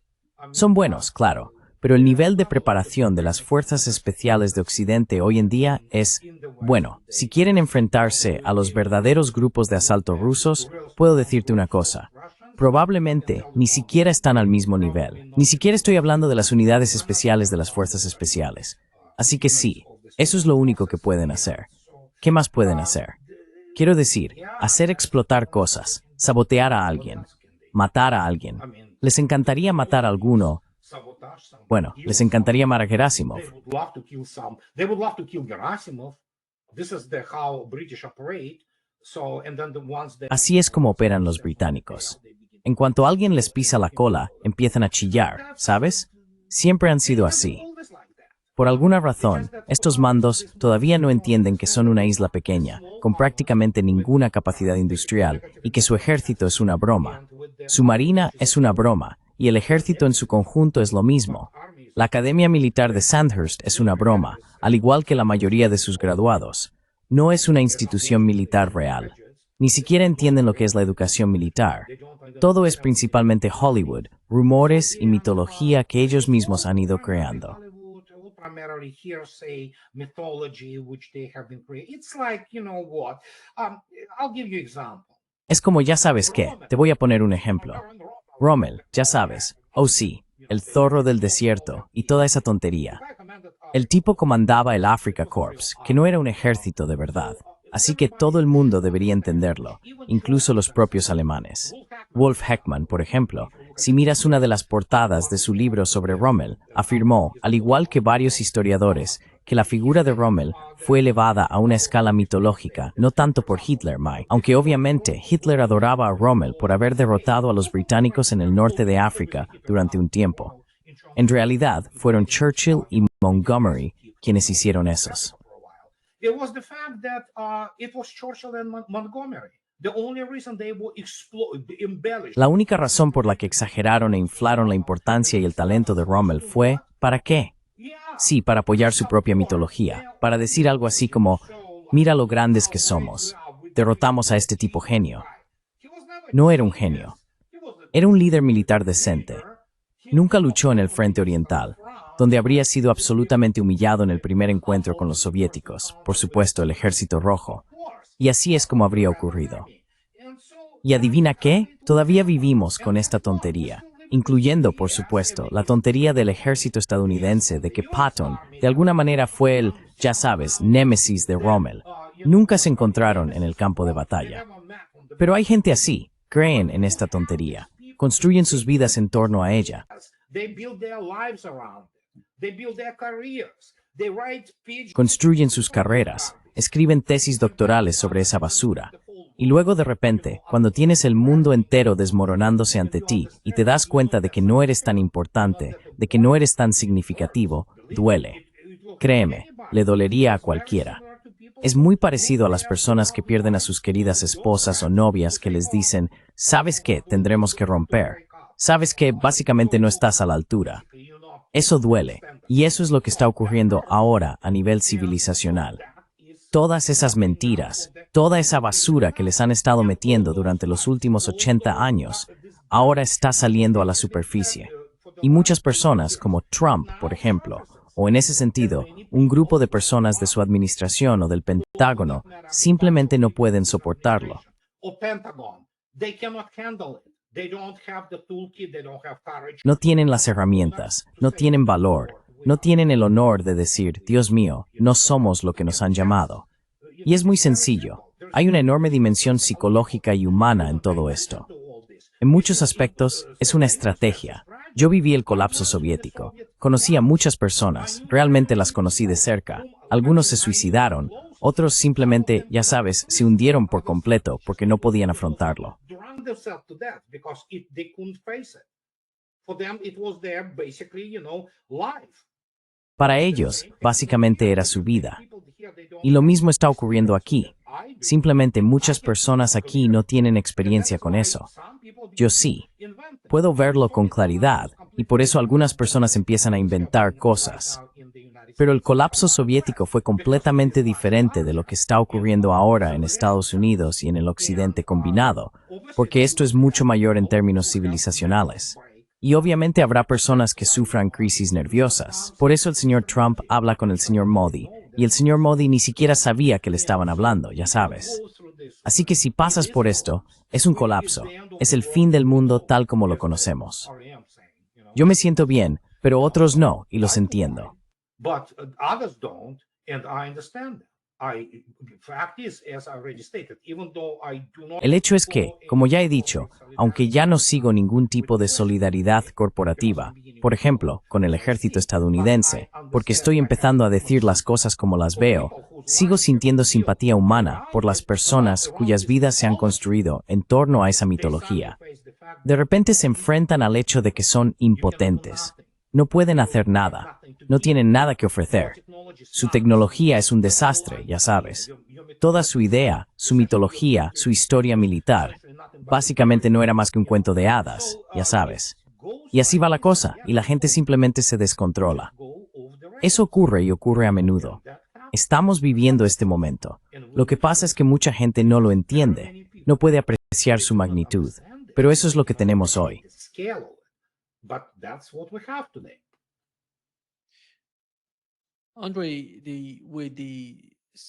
[SPEAKER 3] Son buenos, claro, pero el nivel de preparación de las fuerzas especiales de Occidente hoy en día es, bueno, si quieren enfrentarse a los verdaderos grupos de asalto rusos, puedo decirte una cosa. Probablemente ni siquiera están al mismo nivel. Ni siquiera estoy hablando de las unidades especiales de las fuerzas especiales. Así que sí, eso es lo único que pueden hacer. ¿Qué más pueden hacer? Quiero decir, hacer explotar cosas, sabotear a alguien, matar a alguien. ¿Les encantaría matar a alguno? Bueno, les encantaría matar a Gerasimov.
[SPEAKER 4] They would love to kill Gerasimov. This is how British operate. So, and then the ones that
[SPEAKER 3] Así es como operan los británicos. En cuanto alguien les pisa la cola, empiezan a chillar, ¿sabes? Siempre han sido así. Por alguna razón, estos mandos todavía no entienden que son una isla pequeña, con prácticamente ninguna capacidad industrial, y que su ejército es una broma. Su marina es una broma, y el ejército en su conjunto es lo mismo. La Academia Militar de Sandhurst es una broma, al igual que la mayoría de sus graduados. No es una institución militar real. Ni siquiera entienden lo que es la educación militar. Todo es principalmente Hollywood, rumores y mitología que ellos mismos han ido creando.
[SPEAKER 4] primarily hearsay mythology which they have been creating. It's like, you know what? I'll give you example.
[SPEAKER 3] Es como ya sabes qué, te voy a poner un ejemplo. Rommel, ya sabes, oh sí, el zorro del desierto y toda esa tontería. El tipo comandaba el Africa Corps, que no era un ejército de verdad. Así que todo el mundo debería entenderlo, incluso los propios alemanes. Wolf Heckmann, por ejemplo, si miras una de las portadas de su libro sobre Rommel, afirmó, al igual que varios historiadores, que la figura de Rommel fue elevada a una escala mitológica, no tanto por Hitler, aunque obviamente Hitler adoraba a Rommel por haber derrotado a los británicos en el norte de África durante un tiempo. En realidad, fueron Churchill y Montgomery quienes hicieron esos.
[SPEAKER 4] It was the fact that it was Churchill and Montgomery The only reason they will embellish.
[SPEAKER 3] La única razón por la que exageraron e inflaron la importancia y el talento de Rommel fue, ¿para qué? Sí, para apoyar su propia mitología, para decir algo así como, mira lo grandes que somos, derrotamos a este tipo genio. No era un genio. Era un líder militar decente. Nunca luchó en el frente oriental, donde habría sido absolutamente humillado en el primer encuentro con los soviéticos, por supuesto el Ejército Rojo. Y así es como habría ocurrido. ¿Y adivina qué? Todavía vivimos con esta tontería, incluyendo, por supuesto, la tontería del ejército estadounidense de que Patton, de alguna manera, fue el, ya sabes, némesis de Rommel. Nunca se encontraron en el campo de batalla. Pero hay gente así, creen en esta tontería, construyen sus vidas en torno a ella. Construyen sus carreras, escriben tesis doctorales sobre esa basura. Y luego de repente, cuando tienes el mundo entero desmoronándose ante ti y te das cuenta de que no eres tan importante, de que no eres tan significativo, duele. Créeme, le dolería a cualquiera. Es muy parecido a las personas que pierden a sus queridas esposas o novias que les dicen, ¿sabes qué? Tendremos que romper. ¿Sabes qué? Básicamente no estás a la altura. Eso duele, y eso es lo que está ocurriendo ahora a nivel civilizacional. Todas esas mentiras, toda esa basura que les han estado metiendo durante los últimos 80 años, ahora está saliendo a la superficie. Y muchas personas, como Trump, por ejemplo, o en ese sentido, un grupo de personas de su administración o del Pentágono, simplemente no pueden soportarlo. No tienen las herramientas, no tienen valor, no tienen el honor de decir, Dios mío, no somos lo que nos han llamado. Y es muy sencillo. Hay una enorme dimensión psicológica y humana en todo esto. En muchos aspectos, es una estrategia. Yo viví el colapso soviético. Conocí a muchas personas, realmente las conocí de cerca. Algunos se suicidaron, otros simplemente, ya sabes, se hundieron por completo porque no podían afrontarlo. Para ellos, básicamente era su vida. Y lo mismo está ocurriendo aquí. Simplemente muchas personas aquí no tienen experiencia con eso. Yo sí. Puedo verlo con claridad, y por eso algunas personas empiezan a inventar cosas. Pero el colapso soviético fue completamente diferente de lo que está ocurriendo ahora en Estados Unidos y en el Occidente combinado, porque esto es mucho mayor en términos civilizacionales. Y obviamente habrá personas que sufran crisis nerviosas. Por eso el señor Trump habla con el señor Modi, y el señor Modi ni siquiera sabía que le estaban hablando, ya sabes. Así que si pasas por esto, es un colapso, es el fin del mundo tal como lo conocemos. Yo me siento bien, pero otros no, y los entiendo. El hecho es que, como ya he dicho, aunque ya no sigo ningún tipo de solidaridad corporativa, por ejemplo, con el ejército estadounidense, porque estoy empezando a decir las cosas como las veo, sigo sintiendo simpatía humana por las personas cuyas vidas se han construido en torno a esa mitología. De repente se enfrentan al hecho de que son impotentes. No pueden hacer nada, no tienen nada que ofrecer. Su tecnología es un desastre, ya sabes. Toda su idea, su mitología, su historia militar, básicamente no era más que un cuento de hadas, ya sabes. Y así va la cosa, y la gente simplemente se descontrola. Eso ocurre y ocurre a menudo. Estamos viviendo este momento. Lo que pasa es que mucha gente no lo entiende, no puede apreciar su magnitud, pero eso es lo que tenemos hoy.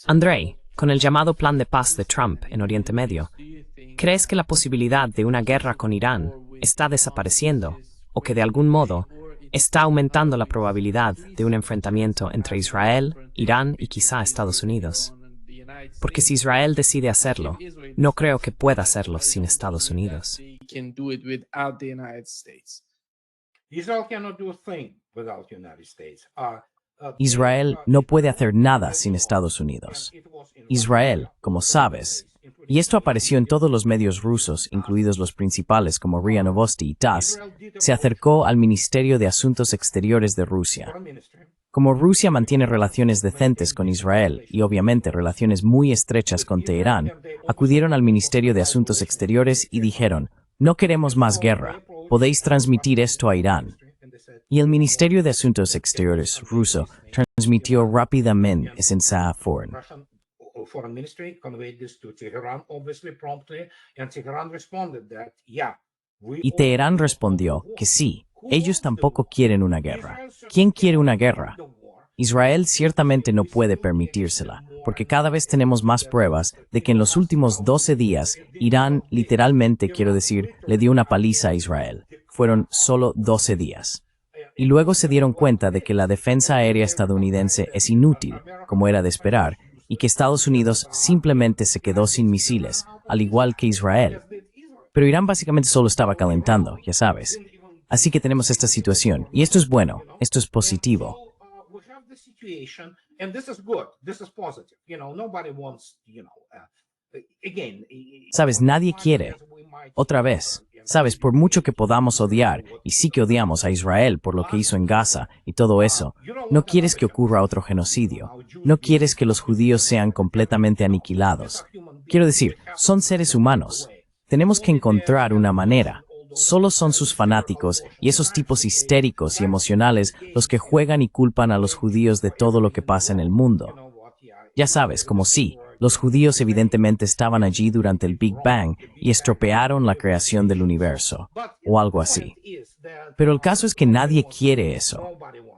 [SPEAKER 1] Andrei, con el llamado Plan de Paz de Trump en Oriente Medio, ¿crees que la posibilidad de una guerra con Irán está desapareciendo o que de algún modo está aumentando la probabilidad de un enfrentamiento entre Israel, Irán y quizá Estados Unidos? Porque si Israel decide hacerlo, no creo que pueda hacerlo sin Estados Unidos.
[SPEAKER 3] Israel no puede hacer nada sin Estados Unidos. Israel, como sabes, y esto apareció en todos los medios rusos, incluidos los principales como RIA Novosti y TASS, se acercó al Ministerio de Asuntos Exteriores de Rusia. Como Rusia mantiene relaciones decentes con Israel y obviamente relaciones muy estrechas con Teherán, acudieron al Ministerio de Asuntos Exteriores y dijeron, no queremos más guerra, podéis transmitir esto a Irán. Y el Ministerio de Asuntos Exteriores ruso transmitió rápidamente ese mensaje a Foreign.
[SPEAKER 4] Foreign Ministry conveyed this to Tehran, obviously promptly, and Tehran responded that, yeah.
[SPEAKER 3] Y Teherán respondió que sí, ellos tampoco quieren una guerra. ¿Quién quiere una guerra? Israel ciertamente no puede permitírsela, porque cada vez tenemos más pruebas de que en los últimos 12 días, Irán literalmente, quiero decir, le dio una paliza a Israel. Fueron solo 12 días. Y luego se dieron cuenta de que la defensa aérea estadounidense es inútil, como era de esperar, y que Estados Unidos simplemente se quedó sin misiles, al igual que Israel. Pero Irán básicamente solo estaba calentando, ya sabes. Así que tenemos esta situación, y esto es bueno, esto es positivo. Sabes, nadie quiere. Otra vez, sabes, por mucho que podamos odiar, y sí que odiamos a Israel por lo que hizo en Gaza y todo eso, no quieres que ocurra otro genocidio. No quieres que los judíos sean completamente aniquilados. Quiero decir, son seres humanos. Tenemos que encontrar una manera. Solo son sus fanáticos y esos tipos histéricos y emocionales los que juegan y culpan a los judíos de todo lo que pasa en el mundo. Ya sabes, como sí, los judíos evidentemente estaban allí durante el Big Bang y estropearon la creación del universo, o algo así. Pero el caso es que nadie quiere eso.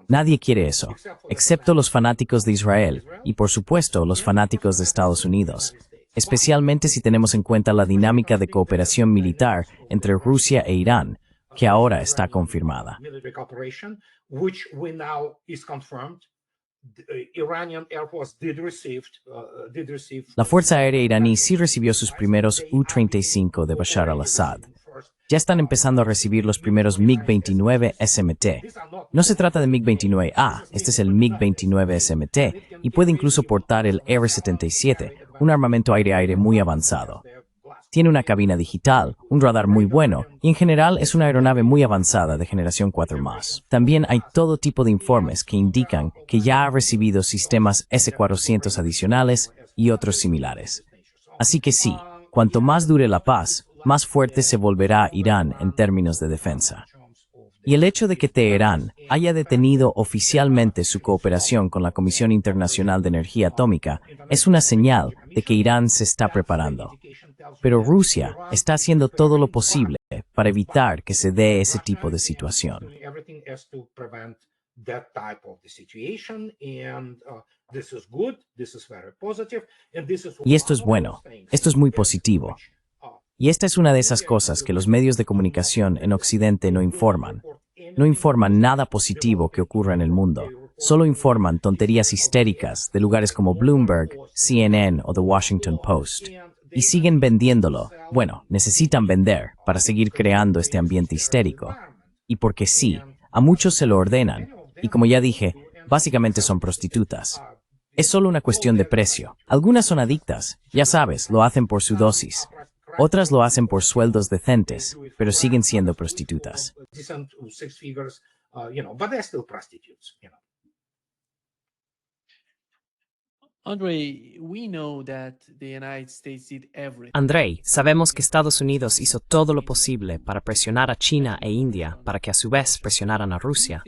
[SPEAKER 3] Nadie quiere eso, excepto los fanáticos de Israel y, por supuesto, los fanáticos de Estados Unidos, especialmente si tenemos en cuenta la dinámica de cooperación militar entre Rusia e Irán, que ahora está confirmada. La Fuerza Aérea iraní sí recibió sus primeros U-35 de Bashar al-Assad. Ya están empezando a recibir los primeros MiG-29 SMT. No se trata de MiG-29A, este es el MiG-29 SMT, y puede incluso portar el R-77, un armamento aire-aire muy avanzado. Tiene una cabina digital, un radar muy bueno, y en general es una aeronave muy avanzada de generación 4+. También hay todo tipo de informes que indican que ya ha recibido sistemas S-400 adicionales y otros similares. Así que sí, cuanto más dure la paz, más fuerte se volverá Irán en términos de defensa. Y el hecho de que Teherán haya detenido oficialmente su cooperación con la Comisión Internacional de Energía Atómica es una señal de que Irán se está preparando. Pero Rusia está haciendo todo lo posible para evitar que se dé ese tipo de situación. Y esto es bueno, esto es muy positivo. Y esta es una de esas cosas que los medios de comunicación en Occidente no informan. No informan nada positivo que ocurra en el mundo. Solo informan tonterías histéricas de lugares como Bloomberg, CNN o The Washington Post. Y siguen vendiéndolo. Bueno, necesitan vender para seguir creando este ambiente histérico. Y porque sí, a muchos se lo ordenan. Y como ya dije, básicamente son prostitutas. Es solo una cuestión de precio. Algunas son adictas, ya sabes, lo hacen por su dosis. Otras lo hacen por sueldos decentes, pero siguen siendo prostitutas.
[SPEAKER 1] Andrei, sabemos que Estados Unidos hizo todo lo posible para presionar a China e India para que a su vez presionaran a Rusia.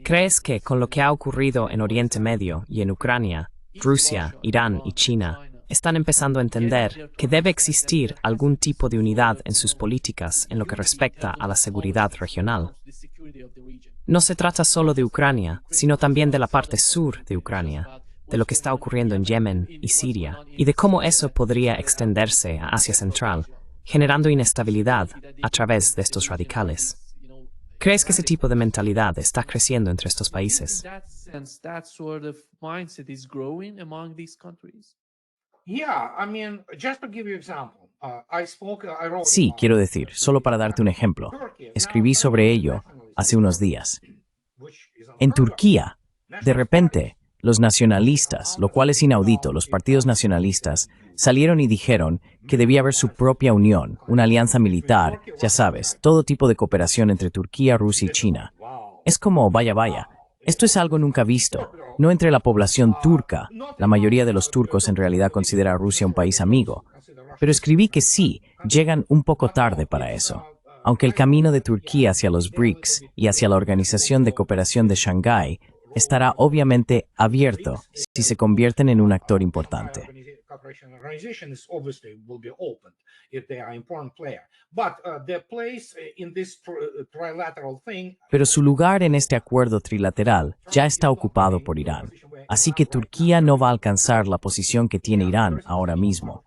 [SPEAKER 1] ¿Crees que con lo que ha ocurrido en Oriente Medio y en Ucrania, Rusia, Irán y China están empezando a entender que debe existir algún tipo de unidad en sus políticas en lo que respecta a la seguridad regional? No se trata solo de Ucrania, sino también de la parte sur de Ucrania, de lo que está ocurriendo en Yemen y Siria, y de cómo eso podría extenderse a Asia Central, generando inestabilidad a través de estos radicales. ¿Crees que ese tipo de mentalidad está creciendo entre estos países?
[SPEAKER 3] Sí, quiero decir, solo para darte un ejemplo. Escribí sobre ello hace unos días. En Turquía, de repente, los nacionalistas, lo cual es inaudito, los partidos nacionalistas, salieron y dijeron que debía haber su propia unión, una alianza militar, ya sabes, todo tipo de cooperación entre Turquía, Rusia y China. Es como, vaya, Esto es algo nunca visto, no entre la población turca. La mayoría de los turcos en realidad considera a Rusia un país amigo. Pero escribí que sí, llegan un poco tarde para eso. Aunque el camino de Turquía hacia los BRICS y hacia la Organización de Cooperación de Shanghái estará obviamente abierto si se convierten en un actor importante. Pero su lugar en este acuerdo trilateral ya está ocupado por Irán. Así que Turquía no va a alcanzar la posición que tiene Irán ahora mismo.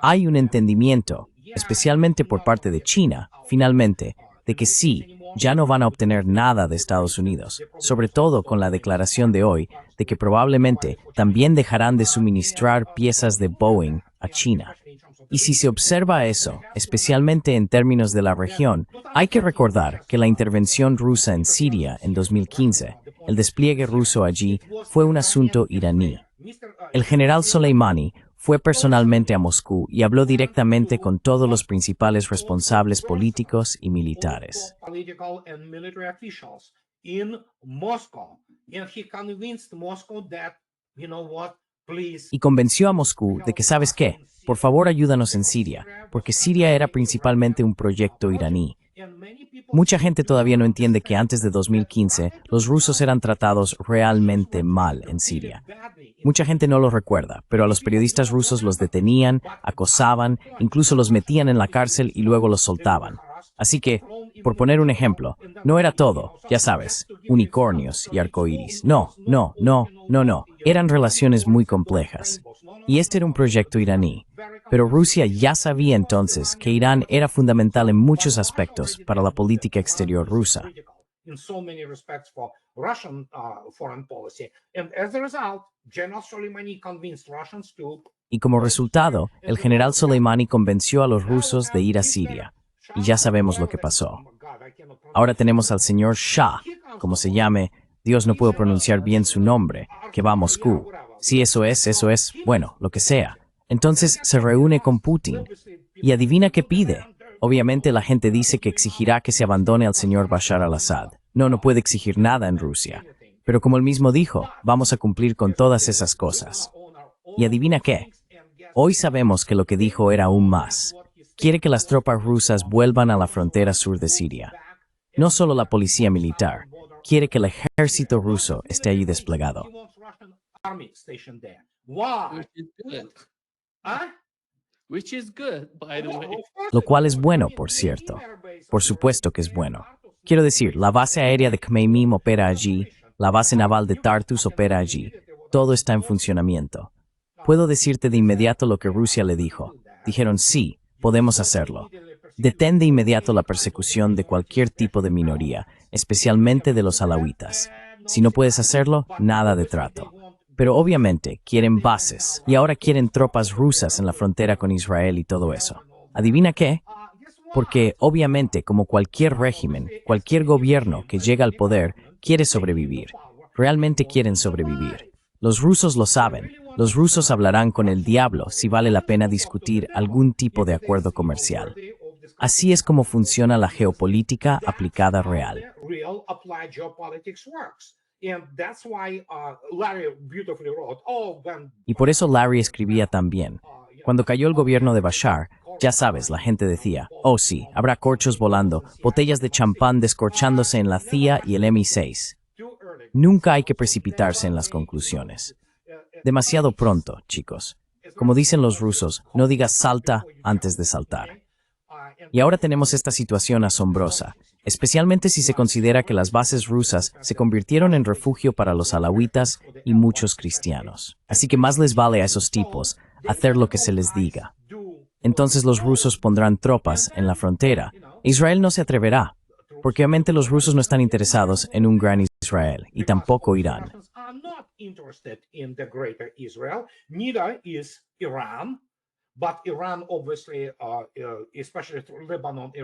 [SPEAKER 3] Hay un entendimiento, especialmente por parte de China, finalmente, de que sí, ya no van a obtener nada de Estados Unidos, sobre todo con la declaración de hoy de que probablemente también dejarán de suministrar piezas de Boeing a China. Y si se observa eso, especialmente en términos de la región, hay que recordar que la intervención rusa en Siria en 2015, el despliegue ruso allí, fue un asunto iraní. El general Soleimani fue personalmente a Moscú y habló directamente con todos los principales responsables políticos y militares. Y convenció a Moscú de que, ¿sabes qué? Por favor, ayúdanos en Siria, porque Siria era principalmente un proyecto iraní. Mucha gente todavía no entiende que antes de 2015, los rusos eran tratados realmente mal en Siria. Mucha gente no lo recuerda, pero a los periodistas rusos los detenían, acosaban, incluso los metían en la cárcel y luego los soltaban. Así que, por poner un ejemplo, no era todo, ya sabes, unicornios y arcoíris. No. Eran relaciones muy complejas. Y este era un proyecto iraní. Pero Rusia ya sabía entonces que Irán era fundamental en muchos aspectos para la política exterior rusa. Y como resultado, el general Soleimani convenció a los rusos de ir a Siria. Y ya sabemos lo que pasó. Ahora tenemos al señor Shah, como se llame, Dios no puedo pronunciar bien su nombre, que va a Moscú. Sí, eso es, bueno, lo que sea. Entonces se reúne con Putin. Y adivina qué pide. Obviamente la gente dice que exigirá que se abandone al señor Bashar al-Assad. No puede exigir nada en Rusia. Pero como él mismo dijo, vamos a cumplir con todas esas cosas. Y adivina qué. Hoy sabemos que lo que dijo era aún más. Quiere que las tropas rusas vuelvan a la frontera sur de Siria. No solo la policía militar. Quiere que el ejército ruso esté allí desplegado.
[SPEAKER 2] Which is good, by the way.
[SPEAKER 3] Lo cual es bueno, por cierto. Por supuesto que es bueno. Quiero decir, la base aérea de Khmeimim opera allí, la base naval de Tartus opera allí. Todo está en funcionamiento. Puedo decirte de inmediato lo que Rusia le dijo. Dijeron, sí, podemos hacerlo. Detén de inmediato la persecución de cualquier tipo de minoría, especialmente de los alawitas. Si no puedes hacerlo, nada de trato. Pero obviamente quieren bases y ahora quieren tropas rusas en la frontera con Israel y todo eso. ¿Adivina qué? Porque obviamente, como cualquier régimen, cualquier gobierno que llega al poder quiere sobrevivir. Realmente quieren sobrevivir. Los rusos lo saben. Los rusos hablarán con el diablo si vale la pena discutir algún tipo de acuerdo comercial. Así es como funciona la geopolítica aplicada real. Y por eso Larry escribía también. Cuando cayó el gobierno de Bashar, ya sabes, la gente decía, oh sí, habrá corchos volando, botellas de champán descorchándose en la CIA y el MI6. Nunca hay que precipitarse en las conclusiones. Demasiado pronto, chicos. Como dicen los rusos, no digas salta antes de saltar. Y ahora tenemos esta situación asombrosa, especialmente si se considera que las bases rusas se convirtieron en refugio para los alawitas y muchos cristianos. Así que más les vale a esos tipos hacer lo que se les diga. Entonces los rusos pondrán tropas en la frontera. Israel no se atreverá, porque obviamente los rusos no están interesados en un gran Israel, y tampoco Irán.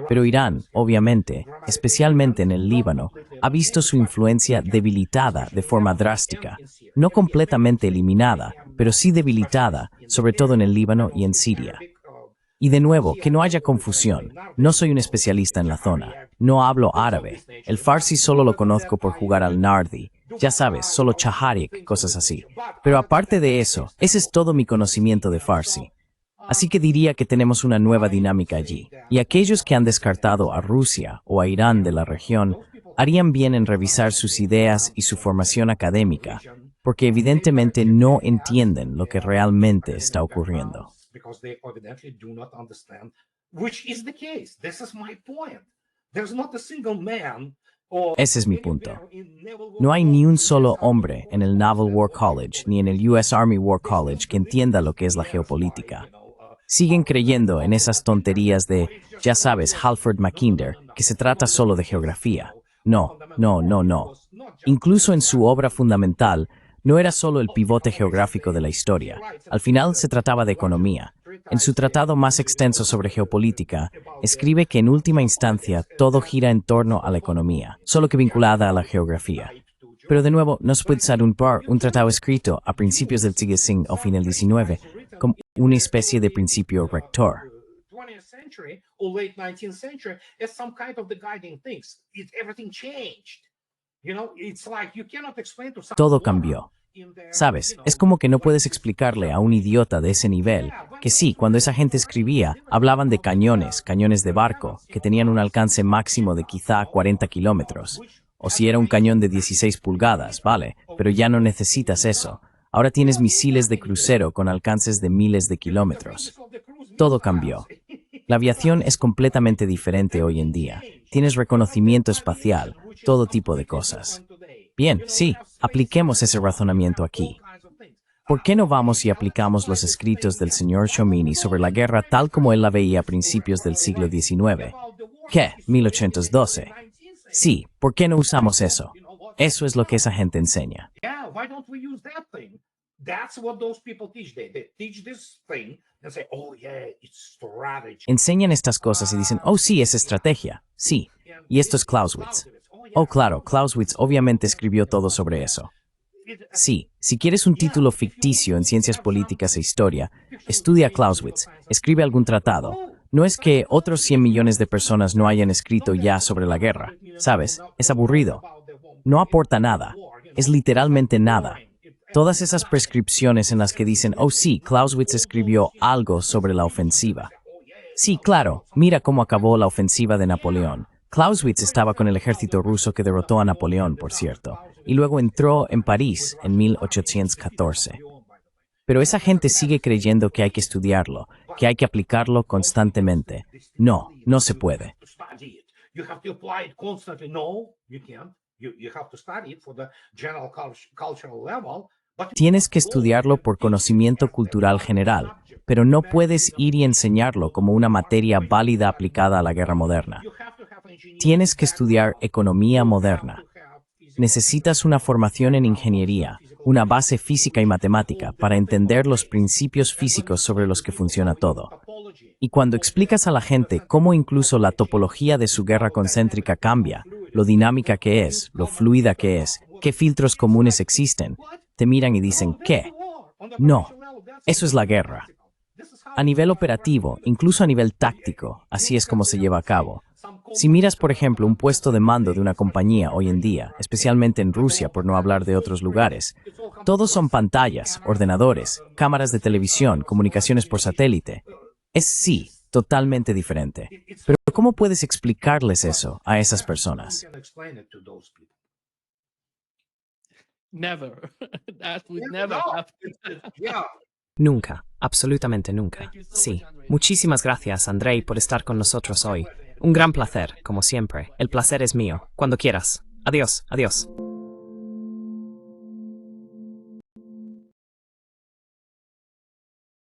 [SPEAKER 3] Pero Irán, obviamente, especialmente en el Líbano, ha visto su influencia debilitada de forma drástica. No completamente eliminada, pero sí debilitada, sobre todo en el Líbano y en Siria. Y de nuevo, que no haya confusión. No soy un especialista en la zona. No hablo árabe. El farsi solo lo conozco por jugar al nardi. Ya sabes, solo Chaharik, cosas así. Pero aparte de eso, ese es todo mi conocimiento de Farsi. Así que diría que tenemos una nueva dinámica allí. Y aquellos que han descartado a Rusia o a Irán de la región harían bien en revisar sus ideas y su formación académica, porque evidentemente no entienden lo que realmente está ocurriendo. Ese es mi punto. No hay ni un solo hombre en el Naval War College ni en el US Army War College que entienda lo que es la geopolítica. Siguen creyendo en esas tonterías de, ya sabes, Halford Mackinder, que se trata solo de geografía. No. Incluso en su obra fundamental, no era solo el pivote geográfico de la historia. Al final se trataba de economía. En su tratado más extenso sobre geopolítica, escribe que en última instancia todo gira en torno a la economía, solo que vinculada a la geografía. Pero de nuevo, no se puede usar un tratado escrito a principios del siglo XX o fin del XIX como una especie de principio rector. Todo cambió. ¿Sabes? Es como que no puedes explicarle a un idiota de ese nivel que sí, cuando esa gente escribía, hablaban de cañones de barco, que tenían un alcance máximo de quizá 40 kilómetros. O si era un cañón de 16 pulgadas, vale, pero ya no necesitas eso. Ahora tienes misiles de crucero con alcances de miles de kilómetros. Todo cambió. La aviación es completamente diferente hoy en día. Tienes reconocimiento espacial, todo tipo de cosas. Bien, sí, apliquemos ese razonamiento aquí. ¿Por qué no vamos y aplicamos los escritos del señor Chomini sobre la guerra tal como él la veía a principios del siglo XIX? ¿Qué? 1812. Sí, ¿por qué no usamos eso? Eso es lo que esa gente enseña. Enseñan estas cosas y dicen, oh sí, es estrategia. Sí, y esto es Clausewitz. Oh claro, Clausewitz obviamente escribió todo sobre eso. Sí, si quieres un título ficticio en ciencias políticas e historia, estudia Clausewitz, escribe algún tratado. No es que otros 100 millones de personas no hayan escrito ya sobre la guerra, ¿sabes? Es aburrido. No aporta nada. Es literalmente nada. Todas esas prescripciones en las que dicen, oh sí, Clausewitz escribió algo sobre la ofensiva. Sí, claro, mira cómo acabó la ofensiva de Napoleón. Clausewitz estaba con el ejército ruso que derrotó a Napoleón, por cierto, y luego entró en París en 1814. Pero esa gente sigue creyendo que hay que estudiarlo, que hay que aplicarlo constantemente. No, no se puede. Tienes que estudiarlo por conocimiento cultural general, pero no puedes ir y enseñarlo como una materia válida aplicada a la guerra moderna. Tienes que estudiar economía moderna. Necesitas una formación en ingeniería, una base física y matemática para entender los principios físicos sobre los que funciona todo. Y cuando explicas a la gente cómo incluso la topología de su guerra concéntrica cambia, lo dinámica que es, lo fluida que es, qué filtros comunes existen, te miran y dicen, ¿qué? No, eso es la guerra. A nivel operativo, incluso a nivel táctico, así es como se lleva a cabo. Si miras, por ejemplo, un puesto de mando de una compañía hoy en día, especialmente en Rusia, por no hablar de otros lugares, todos son pantallas, ordenadores, cámaras de televisión, comunicaciones por satélite. Es sí, totalmente diferente. Pero ¿cómo puedes explicarles eso a esas personas?
[SPEAKER 2] Never. That would never happen.
[SPEAKER 1] Nunca, absolutamente nunca. Sí, muchísimas gracias, Andrei, por estar con nosotros hoy. Un gran placer, como siempre. El placer es mío. Cuando quieras. Adiós, adiós.